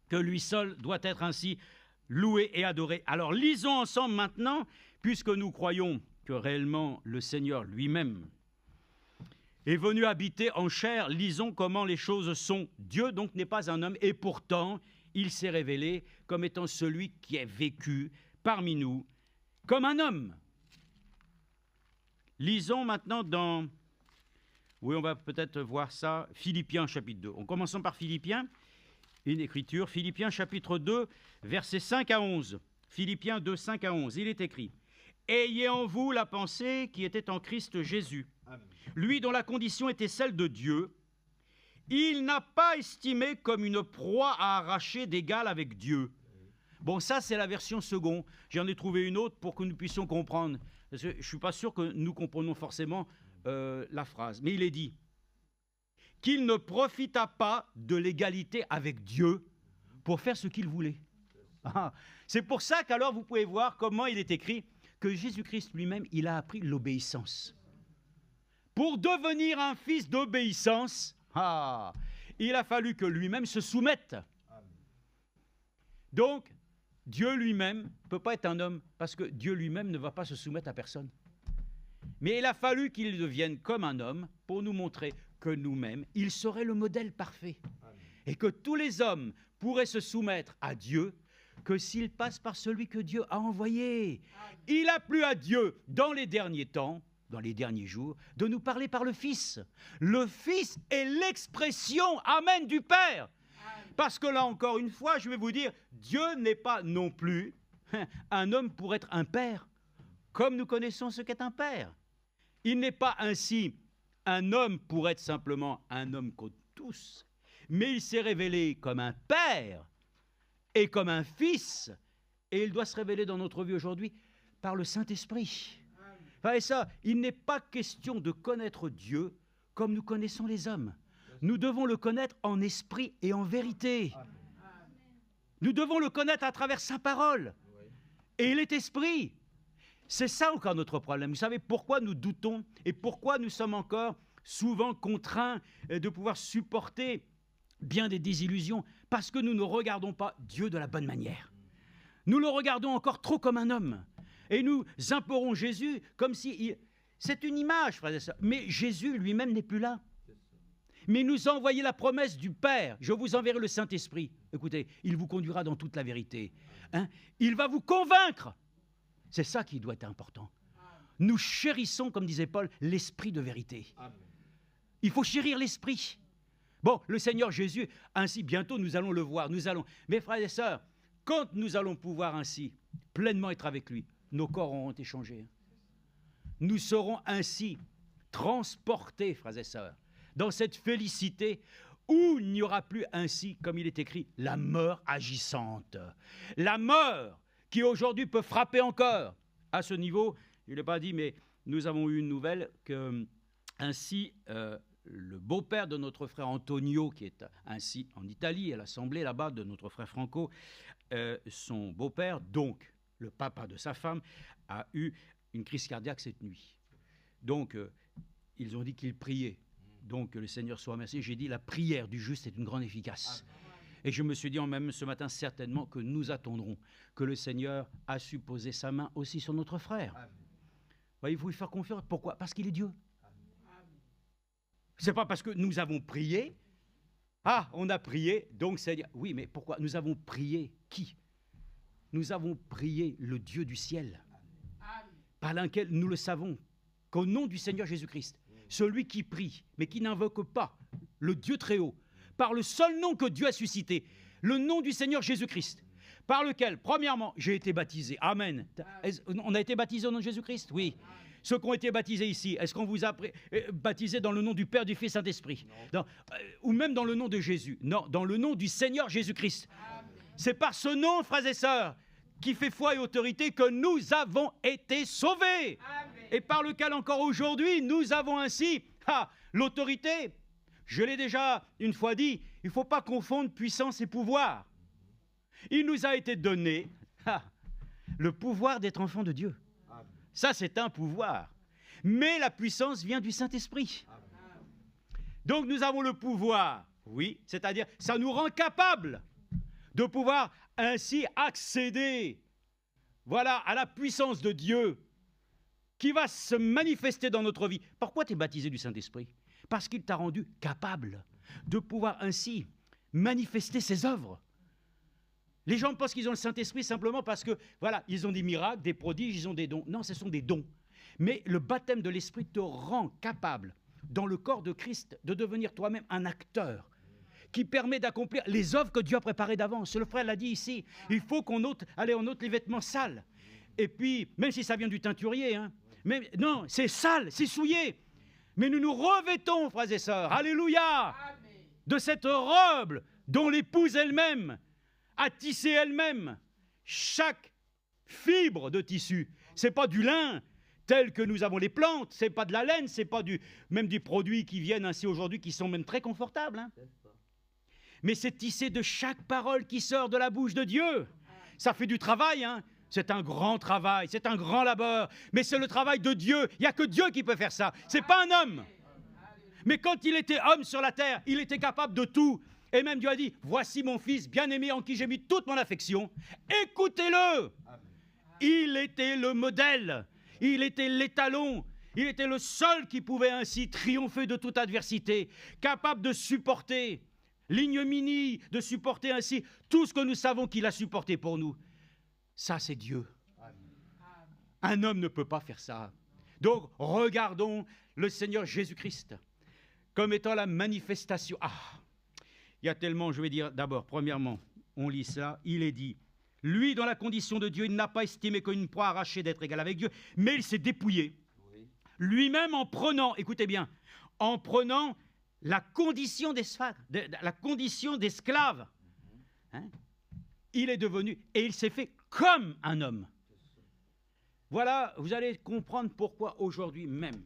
que lui seul doit être ainsi loué et adoré. Alors lisons ensemble maintenant, puisque nous croyons que réellement le Seigneur lui-même est venu habiter en chair, lisons comment les choses sont. Dieu donc n'est pas un homme, et pourtant il s'est révélé comme étant celui qui est vécu parmi nous comme un homme. Lisons maintenant dans, oui, on va peut-être voir ça, Philippiens chapitre 2. En commençant par Philippiens, une écriture, Philippiens chapitre 2, versets 5 à 11. Philippiens 2, 5 à 11, il est écrit: ayez en vous la pensée qui était en Christ Jésus. Amen. Lui dont la condition était celle de Dieu, il n'a pas estimé comme une proie à arracher d'égal avec Dieu. Bon, ça c'est la version seconde. J'en ai trouvé une autre pour que nous puissions comprendre. Parce que je ne suis pas sûr que nous comprenons forcément la phrase. Mais il est dit qu'il ne profita pas de l'égalité avec Dieu pour faire ce qu'il voulait. Ah, c'est pour ça qu'alors vous pouvez voir comment il est écrit que Jésus-Christ lui-même, il a appris l'obéissance. Pour devenir un fils d'obéissance, il a fallu que lui-même se soumette. Donc, Dieu lui-même ne peut pas être un homme parce que Dieu lui-même ne va pas se soumettre à personne. Mais il a fallu qu'il devienne comme un homme pour nous montrer que nous-mêmes, il serait le modèle parfait. Amen. Et que tous les hommes pourraient se soumettre à Dieu que s'ils passent par celui que Dieu a envoyé. Amen. Il a plu à Dieu dans les derniers temps, dans les derniers jours, de nous parler par le Fils. Le Fils est l'expression, amen, du Père. Parce que là, encore une fois, je vais vous dire, Dieu n'est pas non plus un homme pour être un père, comme nous connaissons ce qu'est un père. Il n'est pas ainsi un homme pour être simplement un homme comme tous, mais il s'est révélé comme un père et comme un fils, et il doit se révéler dans notre vie aujourd'hui par le Saint-Esprit. Et ça, il n'est pas question de connaître Dieu comme nous connaissons les hommes. Nous devons le connaître en esprit et en vérité. Nous devons le connaître à travers sa parole. Et il est esprit. C'est ça encore notre problème. Vous savez pourquoi nous doutons et pourquoi nous sommes encore souvent contraints de pouvoir supporter bien des désillusions? Parce que nous ne regardons pas Dieu de la bonne manière. Nous le regardons encore trop comme un homme. Et nous implorons Jésus comme si... C'est une image, frères et sœurs. Mais Jésus lui-même n'est plus là. Mais il nous a envoyé la promesse du Père. Je vous enverrai le Saint-Esprit. Écoutez, il vous conduira dans toute la vérité. Hein? Il va vous convaincre. C'est ça qui doit être important. Nous chérissons, comme disait Paul, l'esprit de vérité. Il faut chérir l'esprit. Bon, le Seigneur Jésus, ainsi, bientôt nous allons le voir. Mes frères et sœurs, quand nous allons pouvoir ainsi pleinement être avec lui, nos corps auront été changés. Nous serons ainsi transportés, frères et sœurs, dans cette félicité où il n'y aura plus ainsi, comme il est écrit, la mort agissante. La mort qui aujourd'hui peut frapper encore. À ce niveau, je ne l'ai pas dit, mais nous avons eu une nouvelle que ainsi le beau-père de notre frère Antonio, qui est ainsi en Italie, à l'assemblée là-bas de notre frère Franco, son beau-père, donc le papa de sa femme, a eu une crise cardiaque cette nuit. Donc, ils ont dit qu'il priait. Donc, que le Seigneur soit remercié. J'ai dit, la prière du juste est une grande efficace. Et je me suis dit en même ce matin, certainement, que nous attendrons que le Seigneur a su poser sa main aussi sur notre frère. Ben, il faut lui faire confiance. Pourquoi? Parce qu'il est Dieu. Ce n'est pas parce que nous avons prié. Ah, on a prié, donc c'est... Oui, mais pourquoi? Nous avons prié qui? Nous avons prié le Dieu du ciel, par lequel nous le savons, qu'au nom du Seigneur Jésus-Christ, celui qui prie, mais qui n'invoque pas le Dieu très haut, par le seul nom que Dieu a suscité, le nom du Seigneur Jésus-Christ, par lequel, premièrement, j'ai été baptisé. Amen. On a été baptisé au nom de Jésus-Christ? Oui. Ceux qui ont été baptisés ici, est-ce qu'on vous a baptisé dans le nom du Père, du Fils, Saint-Esprit? Ou même dans le nom de Jésus? Non, dans le nom du Seigneur Jésus-Christ. C'est par ce nom, frères et sœurs, qui fait foi et autorité que nous avons été sauvés. Amen. Et par lequel encore aujourd'hui, nous avons ainsi l'autorité. Je l'ai déjà une fois dit, il ne faut pas confondre puissance et pouvoir. Il nous a été donné le pouvoir d'être enfant de Dieu. Ça, c'est un pouvoir. Mais la puissance vient du Saint-Esprit. Donc, nous avons le pouvoir, oui, c'est-à-dire, ça nous rend capables de pouvoir ainsi accéder, voilà, à la puissance de Dieu qui va se manifester dans notre vie. Pourquoi tu es baptisé du Saint-Esprit? Parce qu'il t'a rendu capable de pouvoir ainsi manifester ses œuvres. Les gens pensent qu'ils ont le Saint-Esprit simplement parce que, voilà, ils ont des miracles, des prodiges, ils ont des dons. Non, ce sont des dons. Mais le baptême de l'Esprit te rend capable, dans le corps de Christ, de devenir toi-même un acteur qui permet d'accomplir les œuvres que Dieu a préparées d'avance. Le frère l'a dit ici, il faut qu'on ôte les vêtements sales. Et puis, même si ça vient du teinturier, mais non, c'est sale, c'est souillé. Mais nous nous revêtons, frères et sœurs, alléluia, de cette robe dont l'épouse elle-même a tissé elle-même chaque fibre de tissu. Ce n'est pas du lin tel que nous avons les plantes, ce n'est pas de la laine, ce n'est pas même des produits qui viennent ainsi aujourd'hui qui sont même très confortables. Mais c'est tissé de chaque parole qui sort de la bouche de Dieu. Ça fait du travail, C'est un grand travail, c'est un grand labeur, mais c'est le travail de Dieu. Il n'y a que Dieu qui peut faire ça. Ce n'est pas un homme. Mais quand il était homme sur la terre, il était capable de tout. Et même Dieu a dit, voici mon fils bien-aimé en qui j'ai mis toute mon affection. Écoutez-le. Il était le modèle, il était l'étalon, il était le seul qui pouvait ainsi triompher de toute adversité, capable de supporter l'ignominie, de supporter ainsi tout ce que nous savons qu'il a supporté pour nous. Ça, c'est Dieu. Un homme ne peut pas faire ça. Donc, regardons le Seigneur Jésus-Christ comme étant la manifestation. Il y a tellement, je vais dire d'abord, premièrement, on lit ça, il est dit, lui, dans la condition de Dieu, il n'a pas estimé qu'une proie arrachée d'être égal avec Dieu, mais il s'est dépouillé. Lui-même en prenant, écoutez bien, en prenant la condition d'esclave, il est devenu, et il s'est fait comme un homme. Voilà, vous allez comprendre pourquoi aujourd'hui même,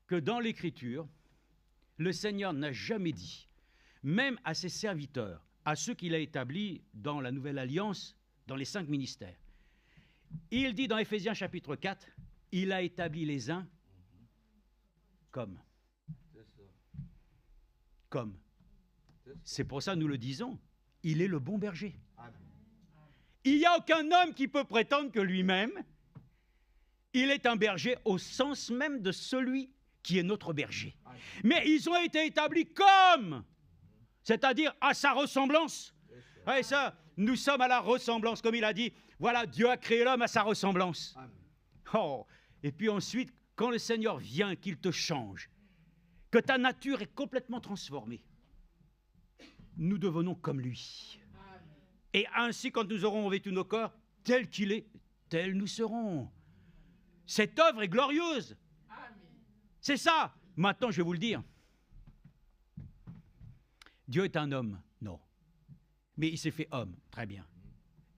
que dans l'Écriture, le Seigneur n'a jamais dit, même à ses serviteurs, à ceux qu'il a établis dans la Nouvelle Alliance, dans les 5 ministères. Il dit dans Éphésiens chapitre 4, il a établi les uns comme. Comme. C'est pour ça que nous le disons, il est le bon berger. Il n'y a aucun homme qui peut prétendre que lui-même, il est un berger au sens même de celui qui est notre berger. Mais ils ont été établis comme, c'est-à-dire à sa ressemblance. Et ça, nous sommes à la ressemblance, comme il a dit, voilà, Dieu a créé l'homme à sa ressemblance. Oh, et puis ensuite, quand le Seigneur vient, qu'il te change, que ta nature est complètement transformée, nous devenons comme lui. Et ainsi, quand nous aurons revêtu nos corps, tel qu'il est, tels nous serons. Cette œuvre est glorieuse. C'est ça. Maintenant, je vais vous le dire. Dieu est un homme, non. Mais il s'est fait homme, très bien.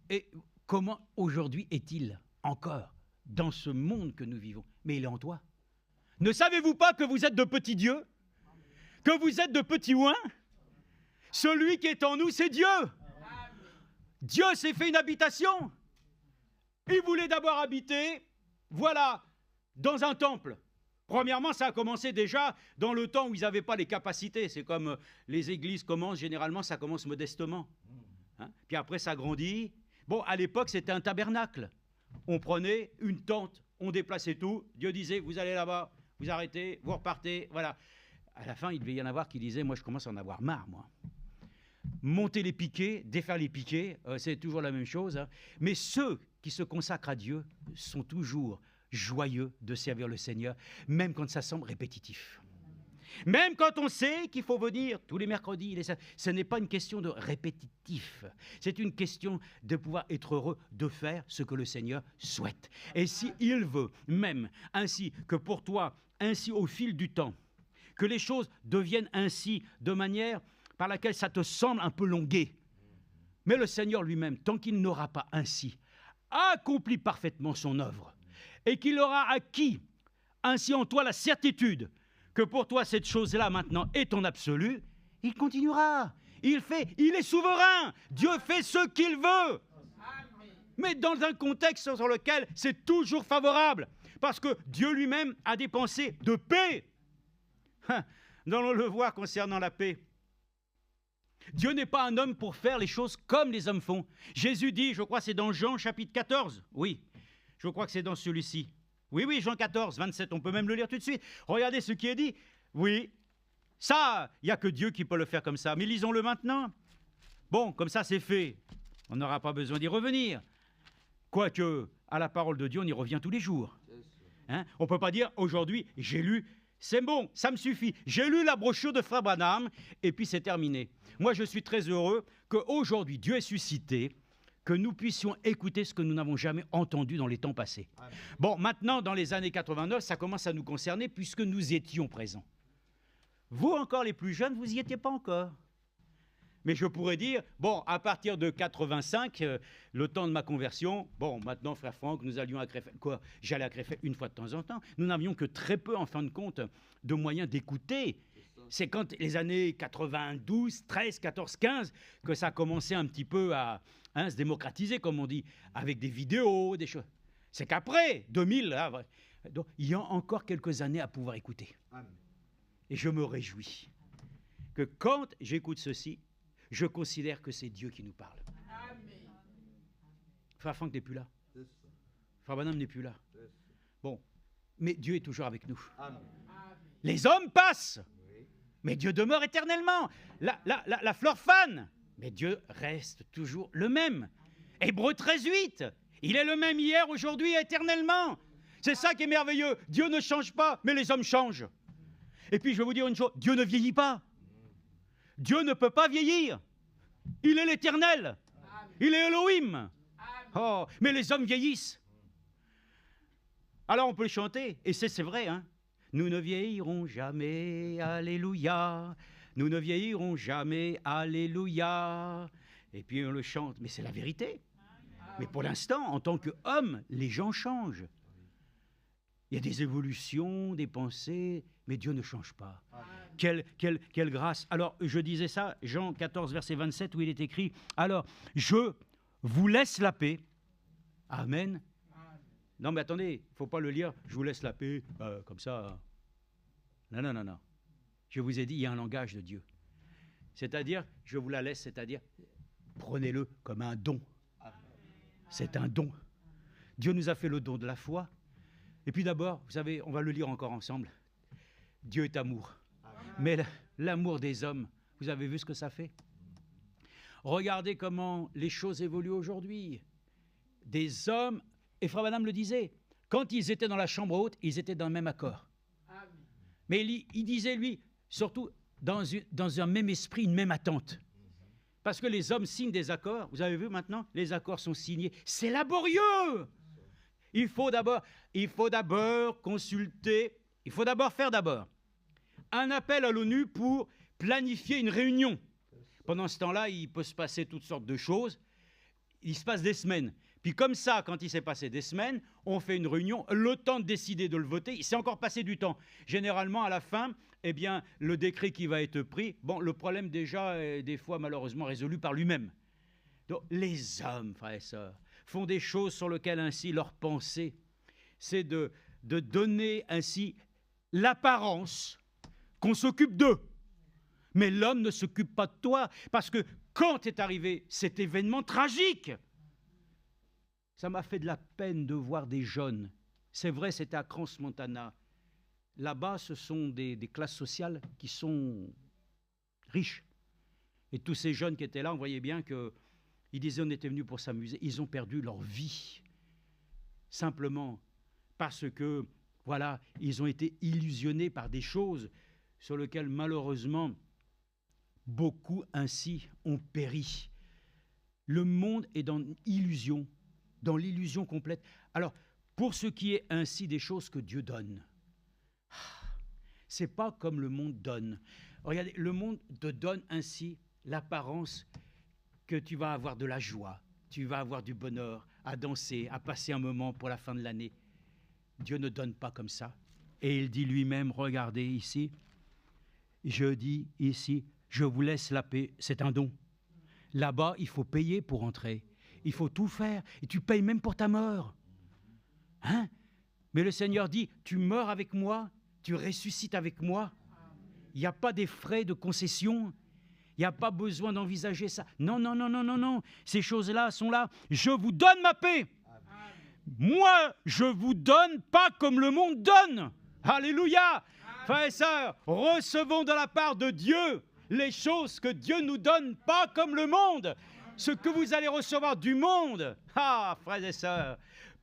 Et comment aujourd'hui est-il encore dans ce monde que nous vivons? Mais il est en toi. Ne savez-vous pas que vous êtes de petits dieux? Que vous êtes de petits oins? Celui qui est en nous, c'est Dieu. Dieu s'est fait une habitation. Il voulait d'abord habiter, voilà, dans un temple. Premièrement, ça a commencé déjà dans le temps où ils n'avaient pas les capacités. C'est comme les églises commencent, généralement, ça commence modestement. Hein? Puis après, ça grandit. Bon, à l'époque, c'était un tabernacle. On prenait une tente, on déplaçait tout. Dieu disait, vous allez là-bas, vous arrêtez, vous repartez, voilà. À la fin, il devait y en avoir qui disaient, moi, je commence à en avoir marre, moi. Monter les piquets, défaire les piquets, c'est toujours la même chose. Hein. Mais ceux qui se consacrent à Dieu sont toujours joyeux de servir le Seigneur, même quand ça semble répétitif. Même quand on sait qu'il faut venir tous les mercredis, ce n'est pas une question de répétitif. C'est une question de pouvoir être heureux de faire ce que le Seigneur souhaite. Et s'il veut, même ainsi que pour toi, ainsi au fil du temps, que les choses deviennent ainsi de manière par laquelle ça te semble un peu longué. Mais le Seigneur lui-même, tant qu'il n'aura pas ainsi accompli parfaitement son œuvre, et qu'il aura acquis ainsi en toi la certitude que pour toi cette chose-là maintenant est ton absolu, il continuera. Il est souverain. Dieu fait ce qu'il veut. Mais dans un contexte sur lequel c'est toujours favorable, parce que Dieu lui-même a des pensées de paix. Nous allons le voir concernant la paix. Dieu n'est pas un homme pour faire les choses comme les hommes font. Jésus dit, je crois que c'est dans Jean chapitre 14, oui, je crois que c'est dans celui-ci. Oui, Jean 14, 27, on peut même le lire tout de suite. Regardez ce qui est dit. Oui, ça, il n'y a que Dieu qui peut le faire comme ça. Mais lisons-le maintenant. Bon, comme ça c'est fait. On n'aura pas besoin d'y revenir. Quoique, à la parole de Dieu, on y revient tous les jours. Hein? On ne peut pas dire, aujourd'hui, j'ai lu, c'est bon, ça me suffit. J'ai lu la brochure de Frère Branham, et puis c'est terminé. Moi, je suis très heureux qu'aujourd'hui, Dieu ait suscité, que nous puissions écouter ce que nous n'avons jamais entendu dans les temps passés. Amen. Bon, maintenant, dans les années 89, ça commence à nous concerner puisque nous étions présents. Vous, encore les plus jeunes, vous n'y étiez pas encore. Mais je pourrais dire, bon, à partir de 85, le temps de ma conversion, bon, maintenant, frère Franck, nous allions à Krefeld, quoi, j'allais à Krefeld une fois de temps en temps. Nous n'avions que très peu, en fin de compte, de moyens d'écouter. C'est quand les années 92, 13, 14, 15, que ça a commencé un petit peu à se démocratiser, comme on dit, avec des vidéos, des choses. C'est qu'après, 2000, là, donc, il y a encore quelques années à pouvoir écouter. Amen. Et je me réjouis que quand j'écoute ceci, je considère que c'est Dieu qui nous parle. Amen. Frère Franck n'est plus là. Frère Branham n'est plus là. Bon, mais Dieu est toujours avec nous. Amen. Les hommes passent, mais Dieu demeure éternellement. La fleur fane, mais Dieu reste toujours le même. Hébreux 13:8, il est le même hier, aujourd'hui et éternellement. C'est ça qui est merveilleux. Dieu ne change pas, mais les hommes changent. Et puis je vais vous dire une chose, Dieu ne vieillit pas. Dieu ne peut pas vieillir. Il est l'Éternel. Il est Elohim. Oh, mais les hommes vieillissent. Alors on peut le chanter, et c'est vrai, hein. Nous ne vieillirons jamais, alléluia. Nous ne vieillirons jamais, alléluia. Et puis on le chante, mais c'est la vérité. Mais pour l'instant, en tant qu'homme, les gens changent. Il y a des évolutions, des pensées, mais Dieu ne change pas. Quelle grâce. Alors, je disais ça, Jean 14, verset 27, où il est écrit, « Alors, je vous laisse la paix. » Amen. Non, mais attendez, il ne faut pas le lire, « Je vous laisse la paix, comme ça. » Non, non, non, non. Je vous ai dit, il y a un langage de Dieu. C'est-à-dire, je vous la laisse, c'est-à-dire, prenez-le comme un don. C'est un don. Dieu nous a fait le don de la foi. Et puis d'abord, vous savez, on va le lire encore ensemble. Dieu est amour. Mais l'amour des hommes, vous avez vu ce que ça fait? Regardez comment les choses évoluent aujourd'hui. Des hommes, et Frère Madame le disait, quand ils étaient dans la chambre haute, ils étaient dans le même accord. Mais il disait, lui, surtout dans un même esprit, une même attente. Parce que les hommes signent des accords. Vous avez vu maintenant, les accords sont signés. C'est laborieux. Il faut d'abord consulter, il faut d'abord faire un appel à l'ONU pour planifier une réunion. Pendant ce temps-là, il peut se passer toutes sortes de choses. Il se passe des semaines. Puis comme ça, quand il s'est passé des semaines, on fait une réunion, le temps de décider de le voter, il s'est encore passé du temps. Généralement, à la fin, eh bien, le décret qui va être pris, bon, le problème déjà est des fois malheureusement résolu par lui-même. Donc, les hommes, frères et sœurs, font des choses sur lesquelles ainsi leur pensée, c'est de donner ainsi l'apparence qu'on s'occupe d'eux. Mais l'homme ne s'occupe pas de toi, parce que quand est arrivé cet événement tragique, ça m'a fait de la peine de voir des jeunes. C'est vrai, c'était à Crans-Montana. Là-bas, ce sont des classes sociales qui sont riches. Et tous ces jeunes qui étaient là, on voyait bien qu'ils disaient on était venus pour s'amuser. Ils ont perdu leur vie. Simplement parce que, voilà, ils ont été illusionnés par des choses sur lesquelles, malheureusement, beaucoup ainsi ont péri. Le monde est dans l'illusion complète. Alors, pour ce qui est ainsi des choses que Dieu donne, c'est pas comme le monde donne. Regardez, le monde te donne ainsi l'apparence que tu vas avoir de la joie, tu vas avoir du bonheur, à danser, à passer un moment pour la fin de l'année. Dieu ne donne pas comme ça. Et il dit lui-même, regardez ici, je dis ici, je vous laisse la paix, c'est un don. Là-bas, il faut payer pour entrer. Il faut tout faire. Et tu payes même pour ta mort. Hein? Mais le Seigneur dit, tu meurs avec moi, tu ressuscites avec moi. Il n'y a pas des frais de concession. Il n'y a pas besoin d'envisager ça. Non, non, non, non, non, non. Ces choses-là sont là. Je vous donne ma paix. Moi, je vous donne pas comme le monde donne. Alléluia. Frères et sœurs, recevons de la part de Dieu les choses que Dieu nous donne, pas comme le monde. Ce que vous allez recevoir du monde, frères et sœurs,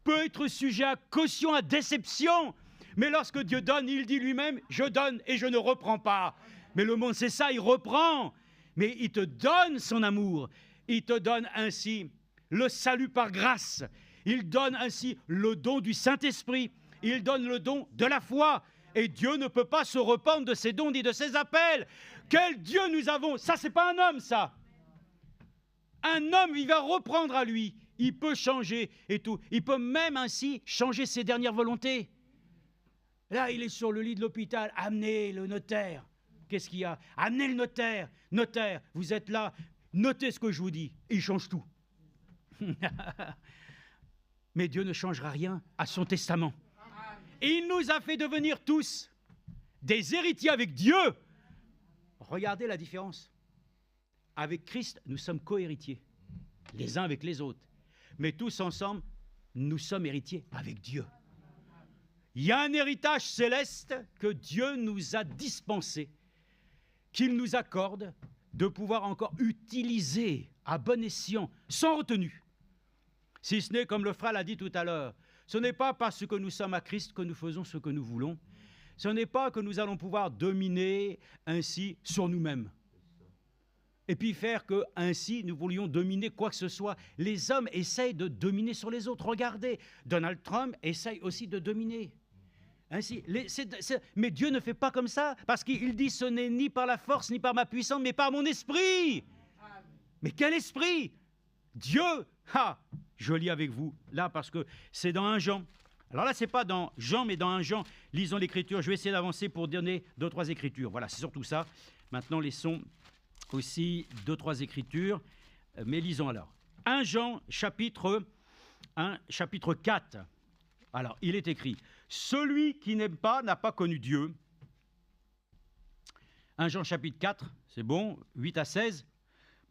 peut être sujet à caution, à déception. Mais lorsque Dieu donne, il dit lui-même, je donne et je ne reprends pas. Mais le monde, c'est ça, il reprend. Mais il te donne son amour. Il te donne ainsi le salut par grâce. Il donne ainsi le don du Saint-Esprit. Il donne le don de la foi. Et Dieu ne peut pas se repenttre de ses dons ni de ses appels. Quel Dieu nous avons! Ça, c'est pas un homme, ça. Un homme, il va reprendre à lui. Il peut changer et tout. Il peut même ainsi changer ses dernières volontés. Là, il est sur le lit de l'hôpital. Amenez le notaire. Qu'est-ce qu'il y a? Amenez le notaire. Notaire, vous êtes là. Notez ce que je vous dis. Il change tout. Mais Dieu ne changera rien à son testament. Et il nous a fait devenir tous des héritiers avec Dieu. Regardez la différence. Avec Christ, nous sommes co-héritiers, les uns avec les autres. Mais tous ensemble, nous sommes héritiers avec Dieu. Il y a un héritage céleste que Dieu nous a dispensé, qu'il nous accorde de pouvoir encore utiliser à bon escient, sans retenue. Si ce n'est, comme le frère l'a dit tout à l'heure, ce n'est pas parce que nous sommes à Christ que nous faisons ce que nous voulons. Ce n'est pas que nous allons pouvoir dominer ainsi sur nous-mêmes. Et puis faire que ainsi nous voulions dominer quoi que ce soit. Les hommes essayent de dominer sur les autres. Regardez, Donald Trump essaye aussi de dominer. Ainsi, mais Dieu ne fait pas comme ça, parce qu'il dit ce n'est ni par la force ni par ma puissance, mais par mon esprit. Mais quel esprit? Dieu, je lis avec vous là parce que c'est dans 1 Jean Alors là, ce n'est pas dans Jean, mais dans 1 Jean. Lisons l'Écriture. Je vais essayer d'avancer pour donner 2-3 Écritures. Voilà, c'est surtout ça. Maintenant, laissons aussi 2-3 Écritures. Mais lisons alors. 1 Jean, chapitre 4. Alors, il est écrit, « Celui qui n'aime pas n'a pas connu Dieu. » 1 Jean, chapitre 4, c'est bon, 8 à 16.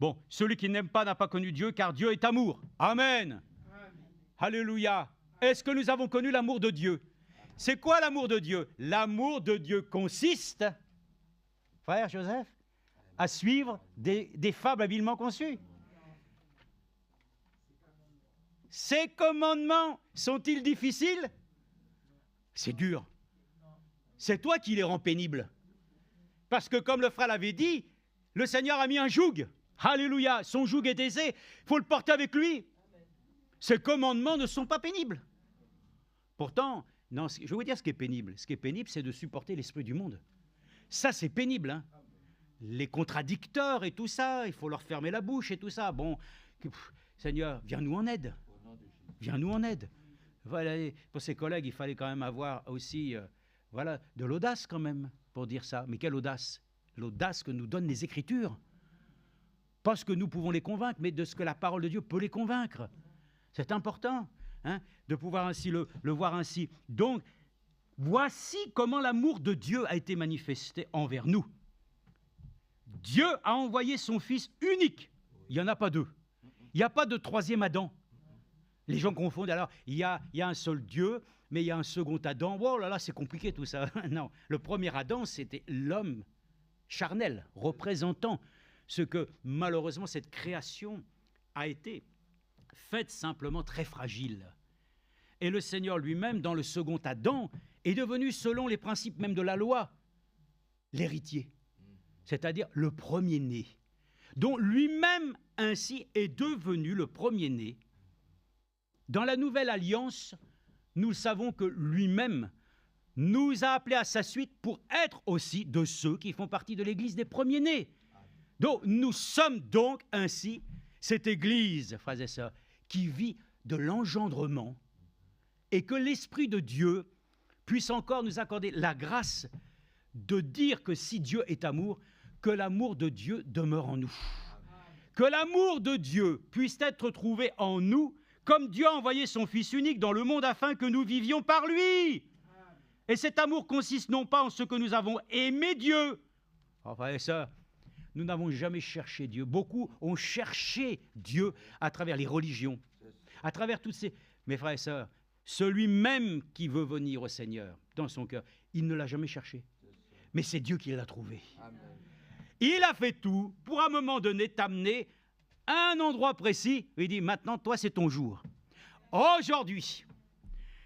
Bon, « Celui qui n'aime pas n'a pas connu Dieu, car Dieu est amour. » Amen. Alléluia. Est-ce que nous avons connu l'amour de Dieu? C'est quoi l'amour de Dieu? L'amour de Dieu consiste, frère Joseph, à suivre des fables habilement conçues. Ces commandements sont-ils difficiles? C'est dur. C'est toi qui les rends pénibles. Parce que comme le frère l'avait dit, le Seigneur a mis un joug. Alléluia. Son joug est aisé. Il faut le porter avec lui. Ces commandements ne sont pas pénibles. Pourtant, non, je vais vous dire ce qui est pénible. Ce qui est pénible, c'est de supporter l'esprit du monde. Ça, c'est pénible. Hein. Les contradicteurs et tout ça, il faut leur fermer la bouche et tout ça. Bon, Seigneur, viens-nous en aide. Viens-nous en aide. Voilà, pour ses collègues, il fallait quand même avoir aussi de l'audace quand même pour dire ça. Mais quelle audace? L'audace que nous donnent les Écritures. Pas ce que nous pouvons les convaincre, mais de ce que la parole de Dieu peut les convaincre. C'est important de pouvoir ainsi le voir ainsi. Donc, voici comment l'amour de Dieu a été manifesté envers nous. Dieu a envoyé son Fils unique. Il n'y en a pas deux. Il n'y a pas de troisième Adam. Les gens confondent. Alors, il y a un seul Dieu, mais il y a un second Adam. Oh là là, c'est compliqué tout ça. Non, le premier Adam, c'était l'homme charnel, représentant ce que, malheureusement, cette création a été faite simplement très fragile. Et le Seigneur lui-même, dans le second Adam, est devenu, selon les principes même de la loi, l'héritier, c'est-à-dire le premier-né, dont lui-même ainsi est devenu le premier-né. Dans la nouvelle alliance, nous savons que lui-même nous a appelés à sa suite pour être aussi de ceux qui font partie de l'Église des premiers-nés. Donc, nous sommes donc ainsi cette Église, frères et sœurs, qui vit de l'engendrement et que l'Esprit de Dieu puisse encore nous accorder la grâce de dire que si Dieu est amour, que l'amour de Dieu demeure en nous. Que l'amour de Dieu puisse être trouvé en nous, comme Dieu a envoyé son Fils unique dans le monde afin que nous vivions par lui. Et cet amour consiste non pas en ce que nous avons aimé Dieu. Oh, frères et sœurs, nous n'avons jamais cherché Dieu. Beaucoup ont cherché Dieu à travers les religions, à travers toutes ces... Mes frères et sœurs, celui même qui veut venir au Seigneur dans son cœur, il ne l'a jamais cherché. Mais c'est Dieu qui l'a trouvé. Amen. Il a fait tout pour, à un moment donné, t'amener à un endroit précis. Il dit, maintenant, toi, c'est ton jour. Aujourd'hui,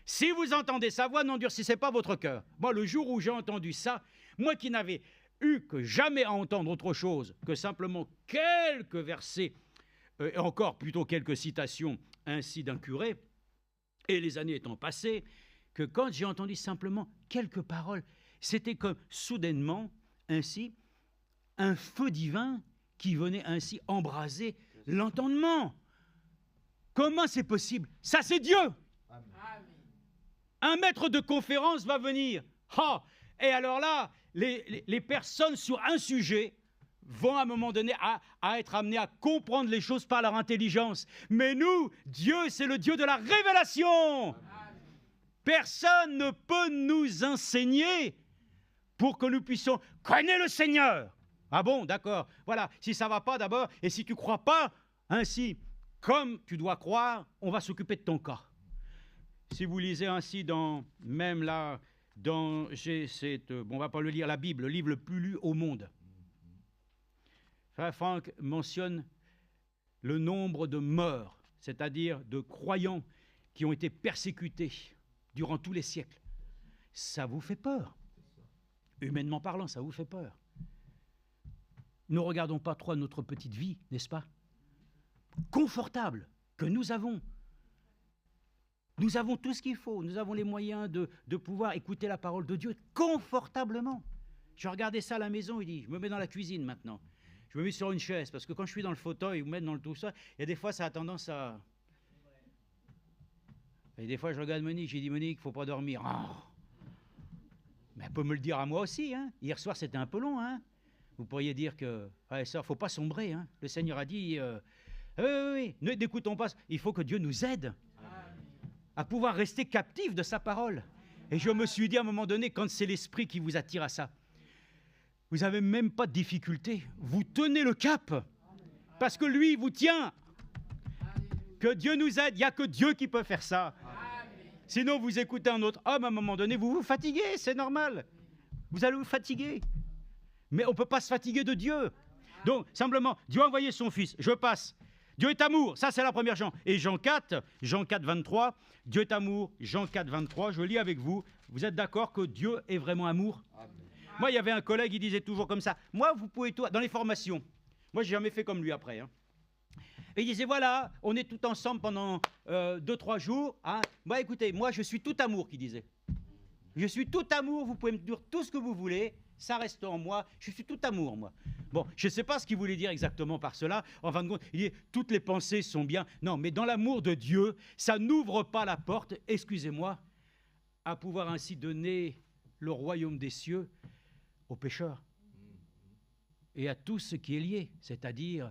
si vous entendez sa voix, n'endurcissez pas votre cœur. Moi, le jour où j'ai entendu ça, moi qui n'avais eu que jamais à entendre autre chose que simplement quelques versets, et encore plutôt quelques citations ainsi d'un curé, et les années étant passées, que quand j'ai entendu simplement quelques paroles, c'était comme soudainement, ainsi, un feu divin qui venait ainsi embraser l'entendement. Comment c'est possible? Ça, c'est Dieu. Amen. Un maître de conférence va venir. Oh, et alors là, les personnes sur un sujet vont à un moment donné à être amenées à comprendre les choses par leur intelligence. Mais nous, Dieu, c'est le Dieu de la révélation. Amen. Personne ne peut nous enseigner pour que nous puissions connaître le Seigneur. Ah bon, d'accord. Voilà, si ça ne va pas d'abord, et si tu ne crois pas, ainsi, comme tu dois croire, on va s'occuper de ton cas. Si vous lisez ainsi même là, on ne va pas le lire, la Bible, le livre le plus lu au monde. Frère Franck mentionne le nombre de morts, c'est-à-dire de croyants qui ont été persécutés durant tous les siècles. Ça vous fait peur. Humainement parlant, ça vous fait peur. Ne regardons pas trop notre petite vie, n'est-ce pas? Confortable que nous avons. Nous avons tout ce qu'il faut. Nous avons les moyens de pouvoir écouter la parole de Dieu confortablement. Je regardais ça à la maison, il dit, je me mets dans la cuisine maintenant. Je me mets sur une chaise, parce que quand je suis dans le fauteuil ou même dans le tout ça, il y a des fois, ça a tendance à... Et des fois, je regarde Monique, j'ai dit, Monique, il ne faut pas dormir. Oh. Mais elle peut me le dire à moi aussi. Hein. Hier soir, c'était un peu long. Hein. Vous pourriez dire que, il ne faut pas sombrer. Hein. Le Seigneur a dit, oui, n'écoutons pas. Il faut que Dieu nous aide à pouvoir rester captifs de sa parole. Et je me suis dit à un moment donné, quand c'est l'Esprit qui vous attire à ça, vous n'avez même pas de difficulté. Vous tenez le cap. Parce que lui, vous tient. Que Dieu nous aide. Il n'y a que Dieu qui peut faire ça. Sinon, vous écoutez un autre homme, à un moment donné, vous vous fatiguez, c'est normal. Vous allez vous fatiguer. Mais on ne peut pas se fatiguer de Dieu. Donc, simplement, Dieu a envoyé son Fils. Je passe. Dieu est amour. Ça, c'est la première Jean. Et Jean 4, 23. Dieu est amour. Jean 4, 23. Je lis avec vous. Vous êtes d'accord que Dieu est vraiment amour? Amen. Moi, il y avait un collègue, il disait toujours comme ça. Moi, vous pouvez tout... Dans les formations. Moi, je n'ai jamais fait comme lui après. Hein. Et il disait, voilà, on est tout ensemble pendant 2-3 jours. Hein. Bah, écoutez, moi, je suis tout amour, qu'il disait. Je suis tout amour, vous pouvez me dire tout ce que vous voulez, ça reste en moi, je suis tout amour, moi. Bon, je ne sais pas ce qu'il voulait dire exactement par cela. En fin de compte, il dit, toutes les pensées sont bien. Non, mais dans l'amour de Dieu, ça n'ouvre pas la porte, excusez-moi, à pouvoir ainsi donner le royaume des cieux aux pécheurs et à tout ce qui est lié, c'est-à-dire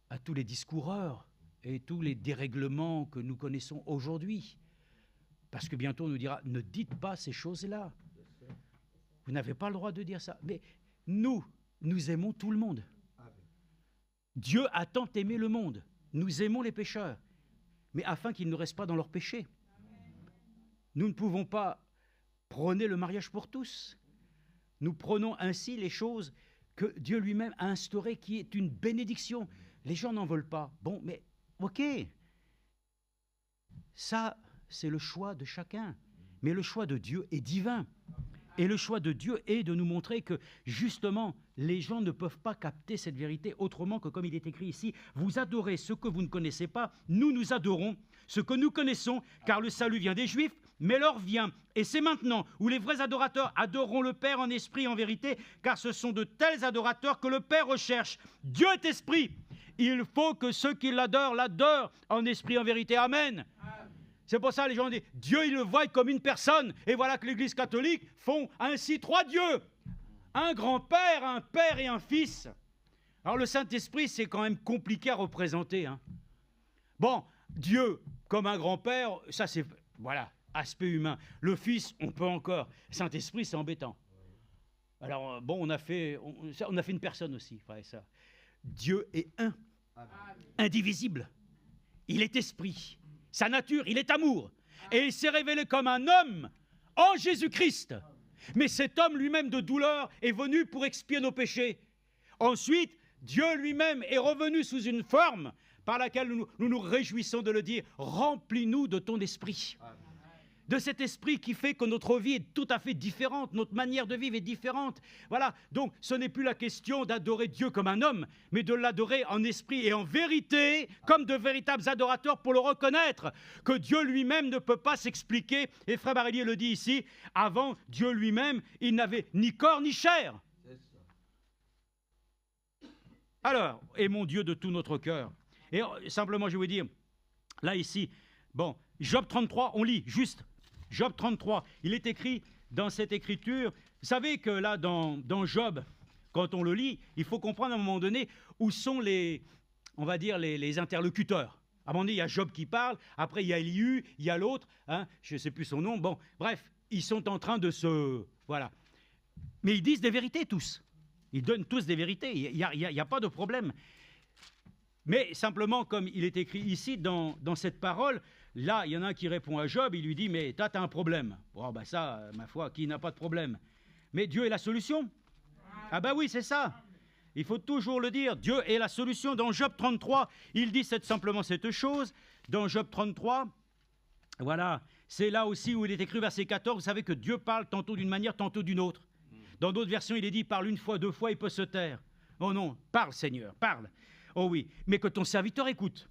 à tous les discoureurs et tous les dérèglements que nous connaissons aujourd'hui. Parce que bientôt on nous dira, ne dites pas ces choses-là. Vous n'avez pas le droit de dire ça. Mais nous aimons tout le monde. Dieu a tant aimé le monde. Nous aimons les pécheurs, mais afin qu'ils ne restent pas dans leur péché. Nous ne pouvons pas prôner le mariage pour tous. Nous prenons ainsi les choses que Dieu lui-même a instaurées, qui est une bénédiction. Les gens n'en veulent pas. Bon, mais ok. Ça, c'est le choix de chacun. Mais le choix de Dieu est divin. Et le choix de Dieu est de nous montrer que, justement, les gens ne peuvent pas capter cette vérité autrement que comme il est écrit ici. Vous adorez ce que vous ne connaissez pas, nous adorons ce que nous connaissons, car le salut vient des Juifs, mais l'heure vient, et c'est maintenant, où les vrais adorateurs adoreront le Père en esprit et en vérité, car ce sont de tels adorateurs que le Père recherche. Dieu est esprit. Il faut que ceux qui l'adorent en esprit et en vérité. Amen. C'est pour ça que les gens disent, Dieu, il le voit comme une personne. Et voilà que l'Église catholique font ainsi 3 dieux. Un grand-père, un père et un fils. Alors le Saint-Esprit, c'est quand même compliqué à représenter. Hein. Bon, Dieu, comme un grand-père, ça c'est, voilà, aspect humain. Le fils, on peut encore. Saint-Esprit, c'est embêtant. Alors, bon, on a fait une personne aussi, frère et sœurs. Dieu est un, indivisible. Il est esprit. Sa nature, il est amour. Et il s'est révélé comme un homme en Jésus-Christ. Mais cet homme lui-même de douleur est venu pour expier nos péchés. Ensuite, Dieu lui-même est revenu sous une forme par laquelle nous nous réjouissons de le dire. Remplis-nous de ton esprit. De cet esprit qui fait que notre vie est tout à fait différente, notre manière de vivre est différente. Voilà, donc ce n'est plus la question d'adorer Dieu comme un homme, mais de l'adorer en esprit et en vérité, comme de véritables adorateurs pour le reconnaître, que Dieu lui-même ne peut pas s'expliquer. Et Frère Barillier le dit ici, avant Dieu lui-même, il n'avait ni corps ni chair. Alors, aimons Dieu de tout notre cœur. Et simplement, je vais vous dire, là ici, bon, Job 33, on lit juste. Job 33, il est écrit dans cette écriture, vous savez que là, dans Job, quand on le lit, il faut comprendre à un moment donné où sont on va dire, les interlocuteurs. À un moment donné, il y a Job qui parle, après il y a Élihu, il y a l'autre, hein, je ne sais plus son nom, bon, bref, ils sont en train de se... Voilà. Mais ils disent des vérités tous. Ils donnent tous des vérités, il n'y a pas de problème. Mais simplement, comme il est écrit ici dans cette parole, là, il y en a un qui répond à Job, il lui dit, mais toi, tu as un problème. Bon, ben ça, ma foi, qui n'a pas de problème? Mais Dieu est la solution. Ah ben oui, c'est ça. Il faut toujours le dire, Dieu est la solution. Dans Job 33, il dit simplement cette chose. Dans Job 33, voilà, c'est là aussi où il est écrit, verset 14, vous savez que Dieu parle tantôt d'une manière, tantôt d'une autre. Dans d'autres versions, il est dit, parle une fois, 2 fois, il peut se taire. Oh non, parle Seigneur, parle. Oh oui, mais que ton serviteur écoute.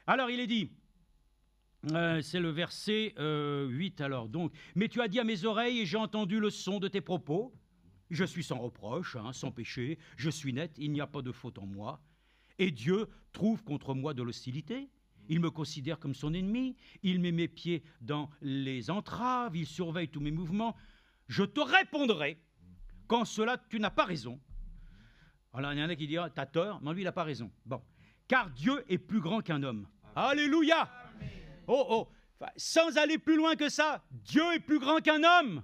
Alors il est dit, c'est le verset 8 alors, donc, mais tu as dit à mes oreilles et j'ai entendu le son de tes propos. Je suis sans reproche, hein, sans péché, je suis net, il n'y a pas de faute en moi. Et Dieu trouve contre moi de l'hostilité. Il me considère comme son ennemi, il met mes pieds dans les entraves, il surveille tous mes mouvements. Je te répondrai qu'en cela, tu n'as pas raison. Alors, il y en a qui diront, t'as tort, mais lui, il n'a pas raison. Bon, car Dieu est plus grand qu'un homme. Amen. Alléluia. Amen. Oh, enfin, sans aller plus loin que ça, Dieu est plus grand qu'un homme.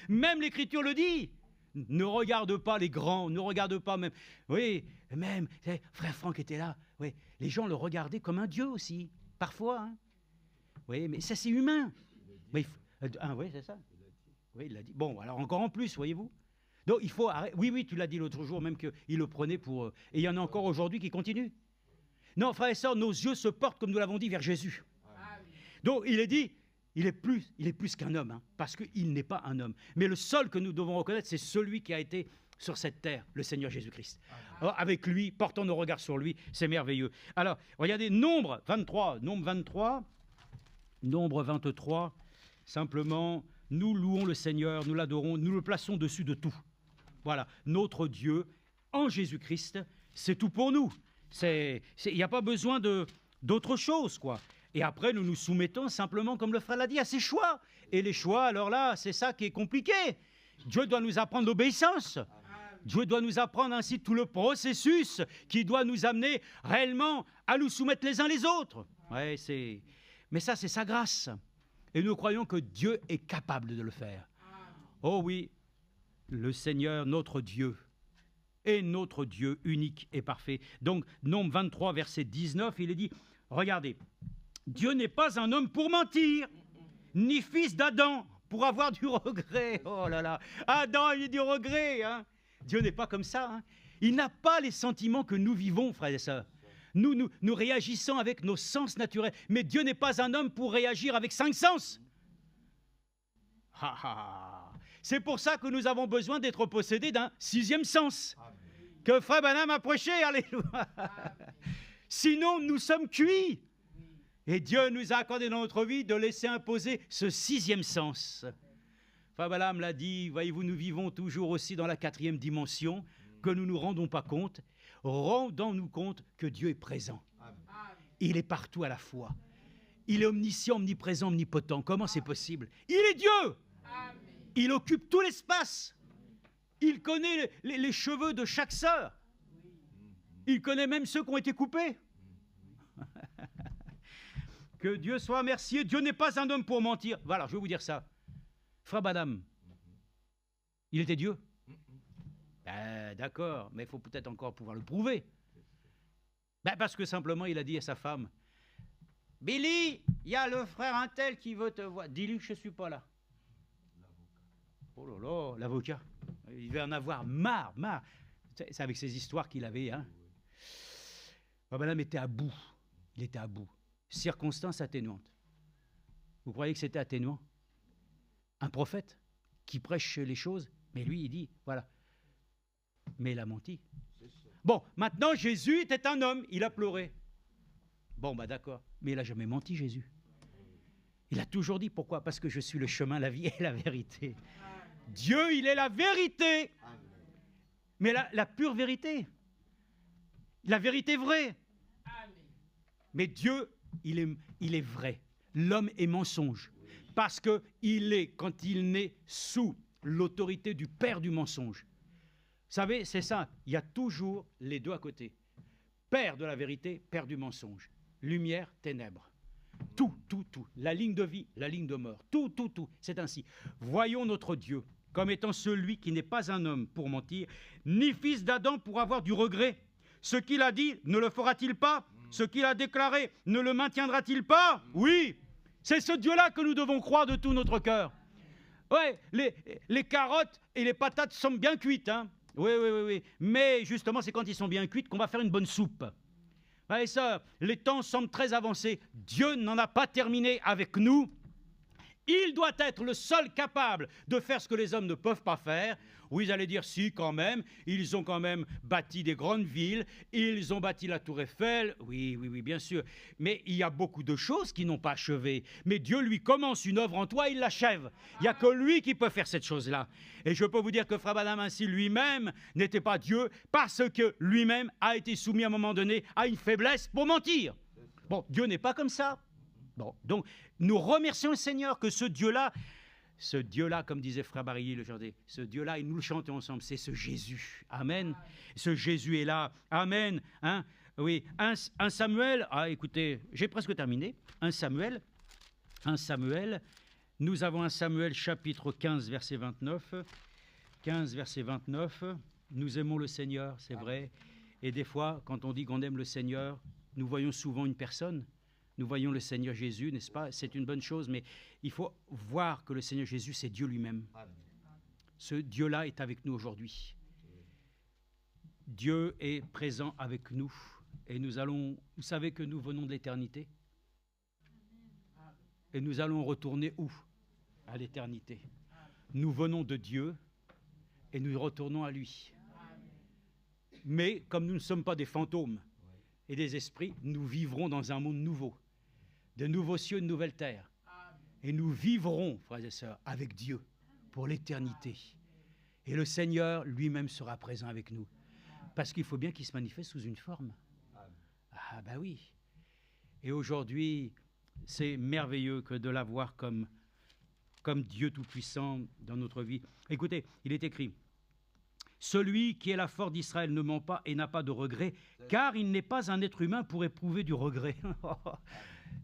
Même l'Écriture le dit. Ne regarde pas les grands, ne regarde pas même. Oui, même, frère Franck était là. Oui, les gens le regardaient comme un Dieu aussi, parfois. Hein. Oui, mais ça, c'est humain. Oui, c'est ça. Oui, il l'a dit. Bon, alors encore en plus, voyez-vous. Donc, il faut arrêter. Oui, tu l'as dit l'autre jour, même qu'il le prenait pour... Et il y en a encore aujourd'hui qui continuent. Non, frères et sœurs, nos yeux se portent, comme nous l'avons dit, vers Jésus. Donc, il est dit... Il est plus qu'un homme, hein, parce qu'il n'est pas un homme. Mais le seul que nous devons reconnaître, c'est celui qui a été sur cette terre, le Seigneur Jésus-Christ. Alors, avec lui, portons nos regards sur lui, c'est merveilleux. Alors, regardez, Nombre 23, Nombre 23, simplement, nous louons le Seigneur, nous l'adorons, nous le plaçons dessus de tout. Voilà, notre Dieu, en Jésus-Christ, c'est tout pour nous. Il n'y a pas besoin d'autre chose, quoi. Et après, nous nous soumettons simplement, comme le frère l'a dit, à ses choix. Et les choix, alors là, c'est ça qui est compliqué. Dieu doit nous apprendre l'obéissance. Dieu doit nous apprendre ainsi tout le processus qui doit nous amener réellement à nous soumettre les uns les autres. Ouais, mais ça, c'est sa grâce. Et nous croyons que Dieu est capable de le faire. Oh oui, le Seigneur, notre Dieu, est notre Dieu unique et parfait. Donc, Nombre 23, verset 19, il est dit, regardez, Dieu n'est pas un homme pour mentir, ni fils d'Adam pour avoir du regret. Oh là là, Adam a eu du regret. Hein. Dieu n'est pas comme ça. Hein. Il n'a pas les sentiments que nous vivons, frères et sœurs. Nous réagissons avec nos sens naturels. Mais Dieu n'est pas un homme pour réagir avec 5 sens. C'est pour ça que nous avons besoin d'être possédés d'un 6e sens. Que frère Branham a prêché. Alléluia. Sinon, nous sommes cuits. Et Dieu nous a accordé dans notre vie de laisser imposer ce 6e sens. Frère Branham l'a dit, voyez-vous, nous vivons toujours aussi dans la 4e dimension, que nous ne nous rendons pas compte. Rendons-nous compte que Dieu est présent. Il est partout à la fois. Il est omniscient, omniprésent, omnipotent. Comment c'est possible? Il est Dieu. Il occupe tout l'espace. Il connaît les cheveux de chaque sœur. Il connaît même ceux qui ont été coupés. Que Dieu soit remercié. Dieu n'est pas un homme pour mentir. Voilà, je vais vous dire ça. Frère Branham, il était Dieu. D'accord, mais il faut peut-être encore pouvoir le prouver. Parce que simplement, il a dit à sa femme, « Billy, il y a le frère Untel qui veut te voir. Dis-lui que je ne suis pas là. » Oh là là, l'avocat. Il devait en avoir marre. C'est avec ces histoires qu'il avait. Hein. Frère Branham était à bout. Il était à bout. Circonstance atténuante. Vous croyez que c'était atténuant? Un prophète qui prêche les choses, mais lui, il dit, voilà. Mais il a menti. Bon, maintenant, Jésus était un homme, il a pleuré. Bon, d'accord, mais il n'a jamais menti, Jésus. Il a toujours dit, pourquoi? Parce que je suis le chemin, la vie et la vérité. Dieu, il est la vérité. Mais la pure vérité. La vérité vraie. Mais Dieu, il est vrai. L'homme est mensonge. Parce qu'il est, quand il naît, sous l'autorité du père du mensonge. Vous savez, c'est ça. Il y a toujours les deux à côté. Père de la vérité, père du mensonge. Lumière, ténèbres. Tout. La ligne de vie, la ligne de mort. Tout. C'est ainsi. Voyons notre Dieu comme étant celui qui n'est pas un homme pour mentir, ni fils d'Adam pour avoir du regret. Ce qu'il a dit, ne le fera-t-il pas? Ce qu'il a déclaré, ne le maintiendra-t-il pas? Oui, c'est ce Dieu-là que nous devons croire de tout notre cœur. Oui, les carottes et les patates sont bien cuites. Hein? Oui. Mais justement, c'est quand ils sont bien cuites qu'on va faire une bonne soupe. Frères et sœurs, les temps semblent très avancés. Dieu n'en a pas terminé avec nous. Il doit être le seul capable de faire ce que les hommes ne peuvent pas faire. Oui, vous allez dire, si, quand même, ils ont quand même bâti des grandes villes, ils ont bâti la tour Eiffel, oui, bien sûr. Mais il y a beaucoup de choses qui n'ont pas achevé. Mais Dieu lui commence une œuvre en toi, il l'achève. Il n'y a que lui qui peut faire cette chose-là. Et je peux vous dire que Frère Branham ainsi lui-même n'était pas Dieu parce que lui-même a été soumis à un moment donné à une faiblesse pour mentir. Bon, Dieu n'est pas comme ça. Bon, donc, nous remercions le Seigneur que ce Dieu-là, comme disait Frère Barilly le chantait, ce Dieu-là, et nous le chantons ensemble, c'est ce Jésus. Amen. Ce Jésus est là. Amen. Hein? Oui, un Samuel, écoutez, j'ai presque terminé. Un Samuel, nous avons un Samuel chapitre 15, verset 29. 15, verset 29. Nous aimons le Seigneur, c'est vrai. Et des fois, quand on dit qu'on aime le Seigneur, nous voyons souvent une personne. Nous voyons le Seigneur Jésus, n'est-ce pas? C'est une bonne chose, mais il faut voir que le Seigneur Jésus, c'est Dieu lui-même. Ce Dieu-là est avec nous aujourd'hui. Dieu est présent avec nous. Et nous allons, vous savez que nous venons de l'éternité. Et nous allons retourner où? À l'éternité. Nous venons de Dieu et nous retournons à lui. Mais comme nous ne sommes pas des fantômes et des esprits, nous vivrons dans un monde nouveau. De nouveaux cieux, de nouvelles terres. Et nous vivrons, frères et sœurs, avec Dieu pour l'éternité. Et le Seigneur lui-même sera présent avec nous. Parce qu'il faut bien qu'il se manifeste sous une forme. Ah ben oui. Et aujourd'hui, c'est merveilleux que de l'avoir comme Dieu Tout-Puissant dans notre vie. Écoutez, il est écrit, « Celui qui est la force d'Israël ne ment pas et n'a pas de regret, car il n'est pas un être humain pour éprouver du regret. »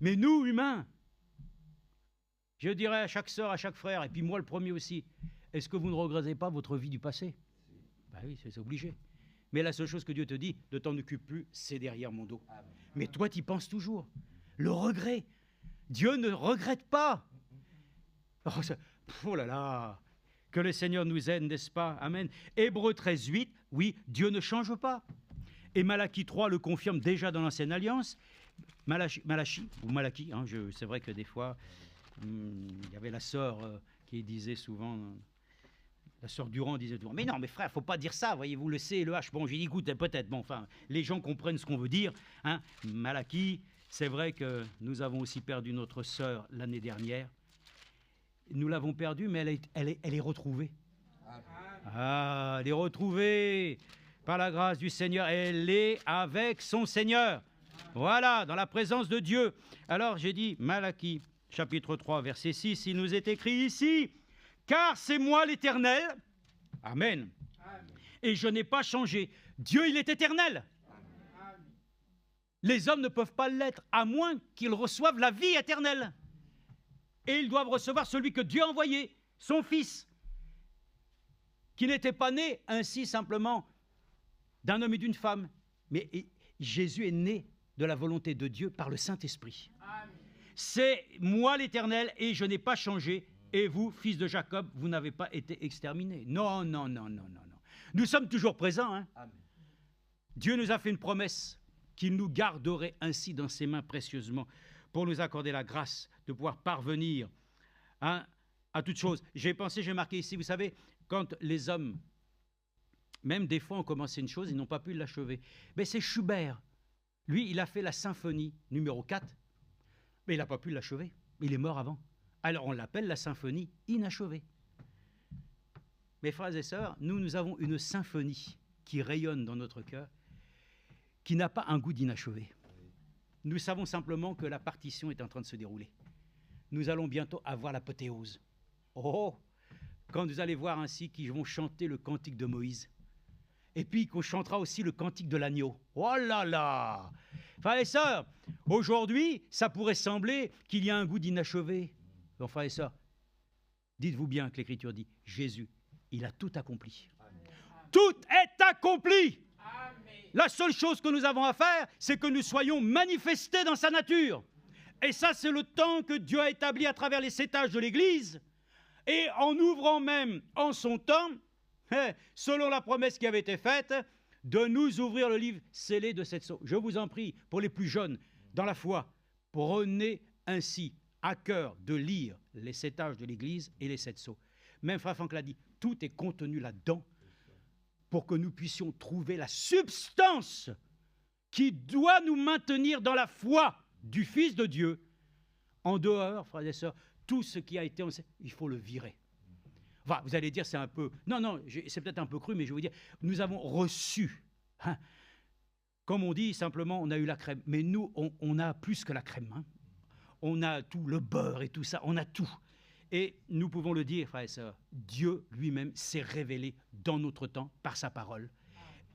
Mais nous, humains, je dirais à chaque sœur, à chaque frère, et puis moi le premier aussi, est-ce que vous ne regrettez pas votre vie du passé? Ben oui, c'est obligé. Mais la seule chose que Dieu te dit, ne t'en occupe plus, c'est derrière mon dos. Mais toi, tu y penses toujours. Le regret. Dieu ne regrette pas. Oh là là, que le Seigneur nous aide, n'est-ce pas? Amen. Hébreux 13, 8, oui, Dieu ne change pas. Et Malachie 3 le confirme déjà dans l'Ancienne Alliance. Malachie, hein, c'est vrai que des fois, il y avait la sœur qui disait souvent, la sœur Durand disait toujours, mais non, mais frère, il ne faut pas dire ça, voyez-vous, le C et le H. Bon, j'ai dit, écoute, peut-être, bon, enfin, les gens comprennent ce qu'on veut dire. Hein. Malachie, c'est vrai que nous avons aussi perdu notre sœur l'année dernière. Nous l'avons perdue, mais elle est retrouvée. Ah, elle est retrouvée par la grâce du Seigneur. Elle est avec son Seigneur. Voilà, dans la présence de Dieu. Alors, j'ai dit, Malachie, chapitre 3, verset 6, il nous est écrit ici, « Car c'est moi l'Éternel. » Amen. Et je n'ai pas changé. Dieu, il est éternel. Les hommes ne peuvent pas l'être, à moins qu'ils reçoivent la vie éternelle. Et ils doivent recevoir celui que Dieu a envoyé, son Fils, qui n'était pas né ainsi simplement d'un homme et d'une femme. Mais Jésus est né de la volonté de Dieu par le Saint-Esprit. C'est moi l'Éternel et je n'ai pas changé. Et vous, fils de Jacob, vous n'avez pas été exterminés. Non. Nous sommes toujours présents. Hein? Dieu nous a fait une promesse qu'il nous garderait ainsi dans ses mains précieusement pour nous accorder la grâce de pouvoir parvenir à toutes choses. J'ai marqué ici, vous savez, quand les hommes, même des fois, ont commencé une chose, ils n'ont pas pu l'achever. Mais c'est Schubert. Lui, il a fait la symphonie numéro 4, mais il n'a pas pu l'achever. Il est mort avant. Alors, on l'appelle la symphonie inachevée. Mes frères et sœurs, nous avons une symphonie qui rayonne dans notre cœur, qui n'a pas un goût d'inachevé. Nous savons simplement que la partition est en train de se dérouler. Nous allons bientôt avoir l'apothéose. Oh, quand vous allez voir ainsi qu'ils vont chanter le cantique de Moïse, et puis qu'on chantera aussi le cantique de l'agneau. Oh là là! Frères et sœurs, aujourd'hui, ça pourrait sembler qu'il y a un goût d'inachevé. Bon, frères et sœurs, dites-vous bien que l'Écriture dit, Jésus, il a tout accompli. Amen. Tout est accompli! La seule chose que nous avons à faire, c'est que nous soyons manifestés dans sa nature. Et ça, c'est le temps que Dieu a établi à travers les 7 âges de l'Église. Et en ouvrant même en son temps, selon la promesse qui avait été faite, de nous ouvrir le livre scellé de cette sceau. Je vous en prie, pour les plus jeunes, dans la foi, prenez ainsi à cœur de lire les 7 âges de l'Église et les 7 sceaux. Même Frère Franck l'a dit, tout est contenu là-dedans pour que nous puissions trouver la substance qui doit nous maintenir dans la foi du Fils de Dieu. En dehors, frères et sœurs, tout ce qui a été enseigné, il faut le virer. Enfin, vous allez dire, c'est un peu... Non, c'est peut-être un peu cru, mais je vais vous dire, nous avons reçu. Hein, comme on dit, simplement, on a eu la crème. Mais nous, on a plus que la crème. Hein. On a tout, le beurre et tout ça, on a tout. Et nous pouvons le dire, frères et sœurs, Dieu lui-même s'est révélé dans notre temps par sa parole.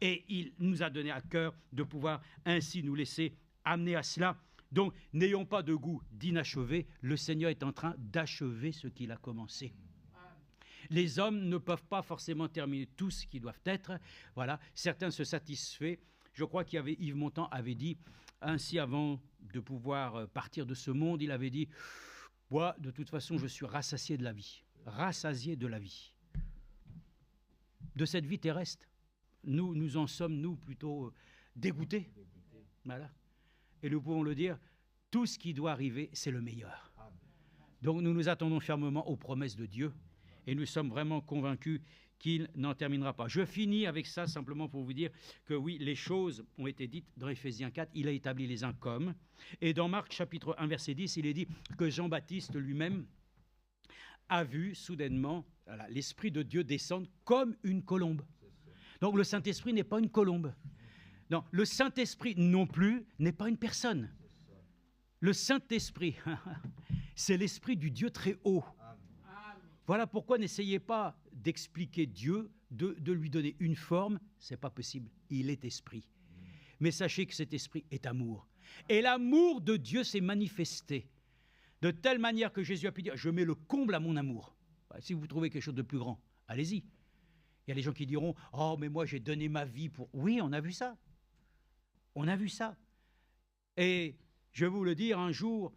Et il nous a donné à cœur de pouvoir ainsi nous laisser amener à cela. Donc, n'ayons pas de goût d'inachevé. Le Seigneur est en train d'achever ce qu'il a commencé. Les hommes ne peuvent pas forcément terminer tout ce qu'ils doivent être. Voilà, certains se satisfont. Je crois qu'il y avait Yves Montand avait dit ainsi avant de pouvoir partir de ce monde, il avait dit moi, de toute façon, je suis rassasié de la vie, rassasié de la vie, de cette vie terrestre. Nous en sommes, nous, plutôt dégoûtés. Voilà. Et nous pouvons le dire, tout ce qui doit arriver, c'est le meilleur. Donc nous nous attendons fermement aux promesses de Dieu et nous sommes vraiment convaincus qu'il n'en terminera pas. Je finis avec ça simplement pour vous dire que oui, les choses ont été dites dans Éphésiens 4, il a établi les uns comme. Et dans Marc chapitre 1 verset 10, il est dit que Jean-Baptiste lui-même a vu soudainement l'Esprit de Dieu descendre comme une colombe. Donc le Saint-Esprit n'est pas une colombe. Non, le Saint-Esprit non plus n'est pas une personne. Le Saint-Esprit, c'est l'Esprit du Dieu très haut. Voilà pourquoi n'essayez pas d'expliquer Dieu, de lui donner une forme, ce n'est pas possible. Il est esprit. Mais sachez que cet esprit est amour. Et l'amour de Dieu s'est manifesté de telle manière que Jésus a pu dire, je mets le comble à mon amour. Si vous trouvez quelque chose de plus grand, allez-y. Il y a des gens qui diront, oh mais moi j'ai donné ma vie pour... Oui, on a vu ça. On a vu ça. Et je vais vous le dire, un jour,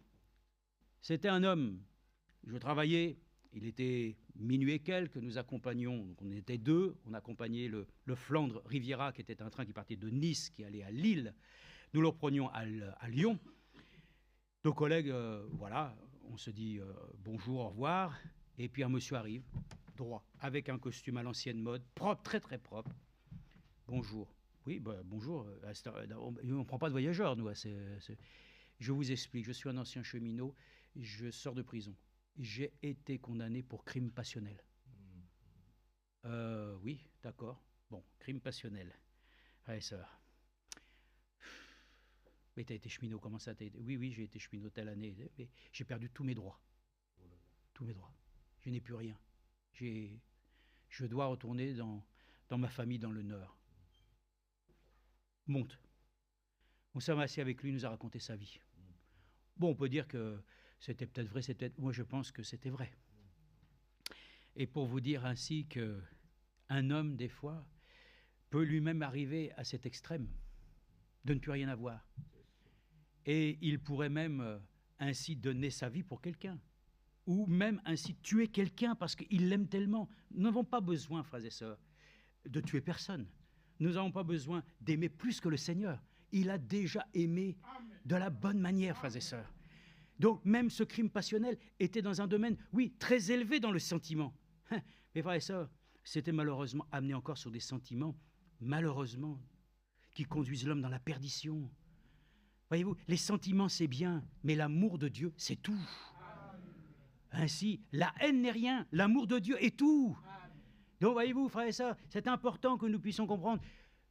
c'était un homme, je travaillais, il était minuit et quelques, nous accompagnions, donc on était 2, on accompagnait le Flandre Riviera, qui était un train qui partait de Nice, qui allait à Lille. Nous le prenions à Lyon. Nos collègues, voilà, on se dit bonjour, au revoir, et puis un monsieur arrive, droit, avec un costume à l'ancienne mode, propre, très très propre. Bonjour. Oui, bonjour. On ne prend pas de voyageurs, nous. Je vous explique, je suis un ancien cheminot, je sors de prison. J'ai été condamné pour crime passionnel. Oui, d'accord. Bon, crime passionnel. Ouais, ça. Mais tu as été cheminot, comment ça t'as été? Oui, j'ai été cheminot telle année. J'ai perdu tous mes droits. Tous mes droits. Je n'ai plus rien. Je dois retourner dans ma famille dans le Nord. Monte. On s'est assis avec lui, il nous a raconté sa vie. Bon, on peut dire que c'était peut-être vrai, moi je pense que c'était vrai. Et pour vous dire ainsi qu'un homme, des fois, peut lui-même arriver à cet extrême de ne plus rien avoir. Et il pourrait même ainsi donner sa vie pour quelqu'un. Ou même ainsi tuer quelqu'un parce qu'il l'aime tellement. Nous n'avons pas besoin, frères et sœurs, de tuer personne. Nous n'avons pas besoin d'aimer plus que le Seigneur. Il a déjà aimé de la bonne manière, frères et sœurs. Donc, même ce crime passionnel était dans un domaine, oui, très élevé dans le sentiment. Mais frères et sœurs, c'était malheureusement amené encore sur des sentiments, malheureusement, qui conduisent l'homme dans la perdition. Voyez-vous, les sentiments, c'est bien, mais l'amour de Dieu, c'est tout. Ainsi, la haine n'est rien, l'amour de Dieu est tout. Donc, voyez-vous, frères et sœurs, c'est important que nous puissions comprendre,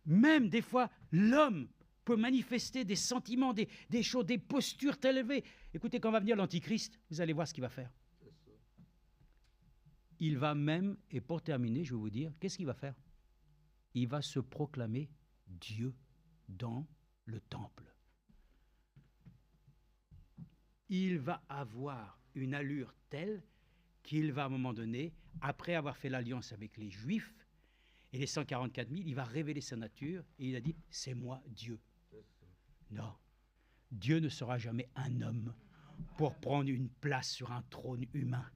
même des fois, l'homme peut manifester des sentiments, des choses, des postures élevées. Écoutez, quand va venir l'Antichrist, vous allez voir ce qu'il va faire. Il va même, et pour terminer, je vais vous dire, qu'est-ce qu'il va faire? Il va se proclamer Dieu dans le temple. Il va avoir une allure telle qu'il va, à un moment donné, après avoir fait l'alliance avec les Juifs et les 144 000, il va révéler sa nature et il a dit, c'est moi Dieu. Non, Dieu ne sera jamais un homme pour prendre une place sur un trône humain.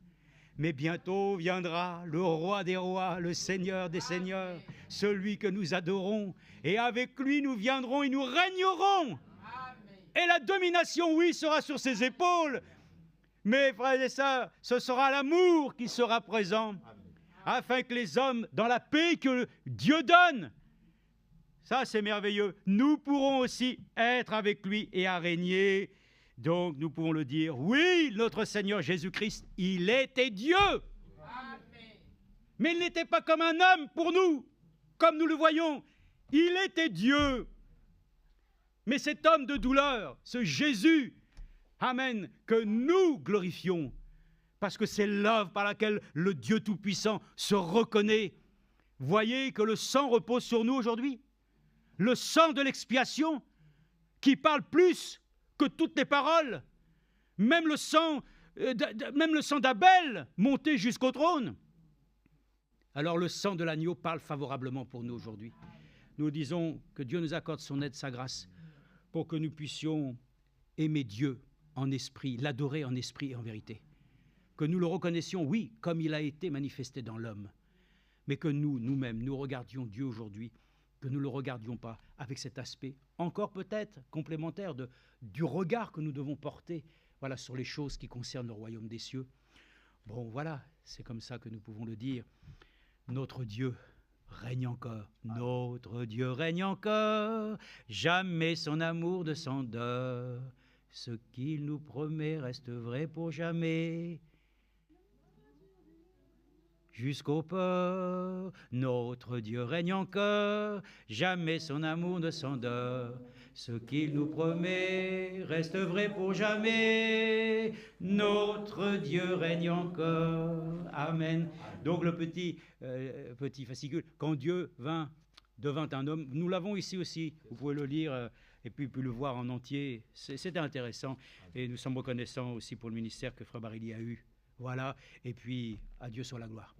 Mais bientôt viendra le roi des rois, le Seigneur des seigneurs, celui que nous adorons. Et avec lui, nous viendrons et nous régnerons. Et la domination, oui, sera sur ses épaules. Mes frères et sœurs, ce sera l'amour qui sera présent, afin que les hommes, dans la paix que Dieu donne, ça c'est merveilleux, nous pourrons aussi être avec lui et à régner. Donc nous pouvons le dire, oui, notre Seigneur Jésus-Christ, il était Dieu. Mais il n'était pas comme un homme pour nous, comme nous le voyons. Il était Dieu. Mais cet homme de douleur, ce Jésus, amen, que nous glorifions, parce que c'est l'œuvre par laquelle le Dieu Tout-Puissant se reconnaît. Voyez que le sang repose sur nous aujourd'hui. Le sang de l'expiation qui parle plus que toutes les paroles. Même le sang d'Abel monté jusqu'au trône. Alors le sang de l'agneau parle favorablement pour nous aujourd'hui. Nous disons que Dieu nous accorde son aide, sa grâce, pour que nous puissions aimer Dieu en esprit, l'adorer en esprit et en vérité. Que nous le reconnaissions, oui, comme il a été manifesté dans l'homme, mais que nous-mêmes, nous regardions Dieu aujourd'hui, que nous ne le regardions pas avec cet aspect encore peut-être complémentaire du regard que nous devons porter, voilà, sur les choses qui concernent le royaume des cieux. Bon, voilà, c'est comme ça que nous pouvons le dire. Notre Dieu règne encore, notre Dieu règne encore, jamais son amour ne s'endort, ce qu'il nous promet reste vrai pour jamais. Jusqu'au port, notre Dieu règne encore, jamais son amour ne s'endort. Ce qu'il nous promet reste vrai pour jamais. Notre Dieu règne encore. Amen. Donc le petit fascicule, quand Dieu devint un homme, nous l'avons ici aussi, vous pouvez le lire et puis le voir en entier, c'était intéressant. Et nous sommes reconnaissants aussi pour le ministère que Frère Barilli a eu. Voilà, et puis à Dieu soit la gloire.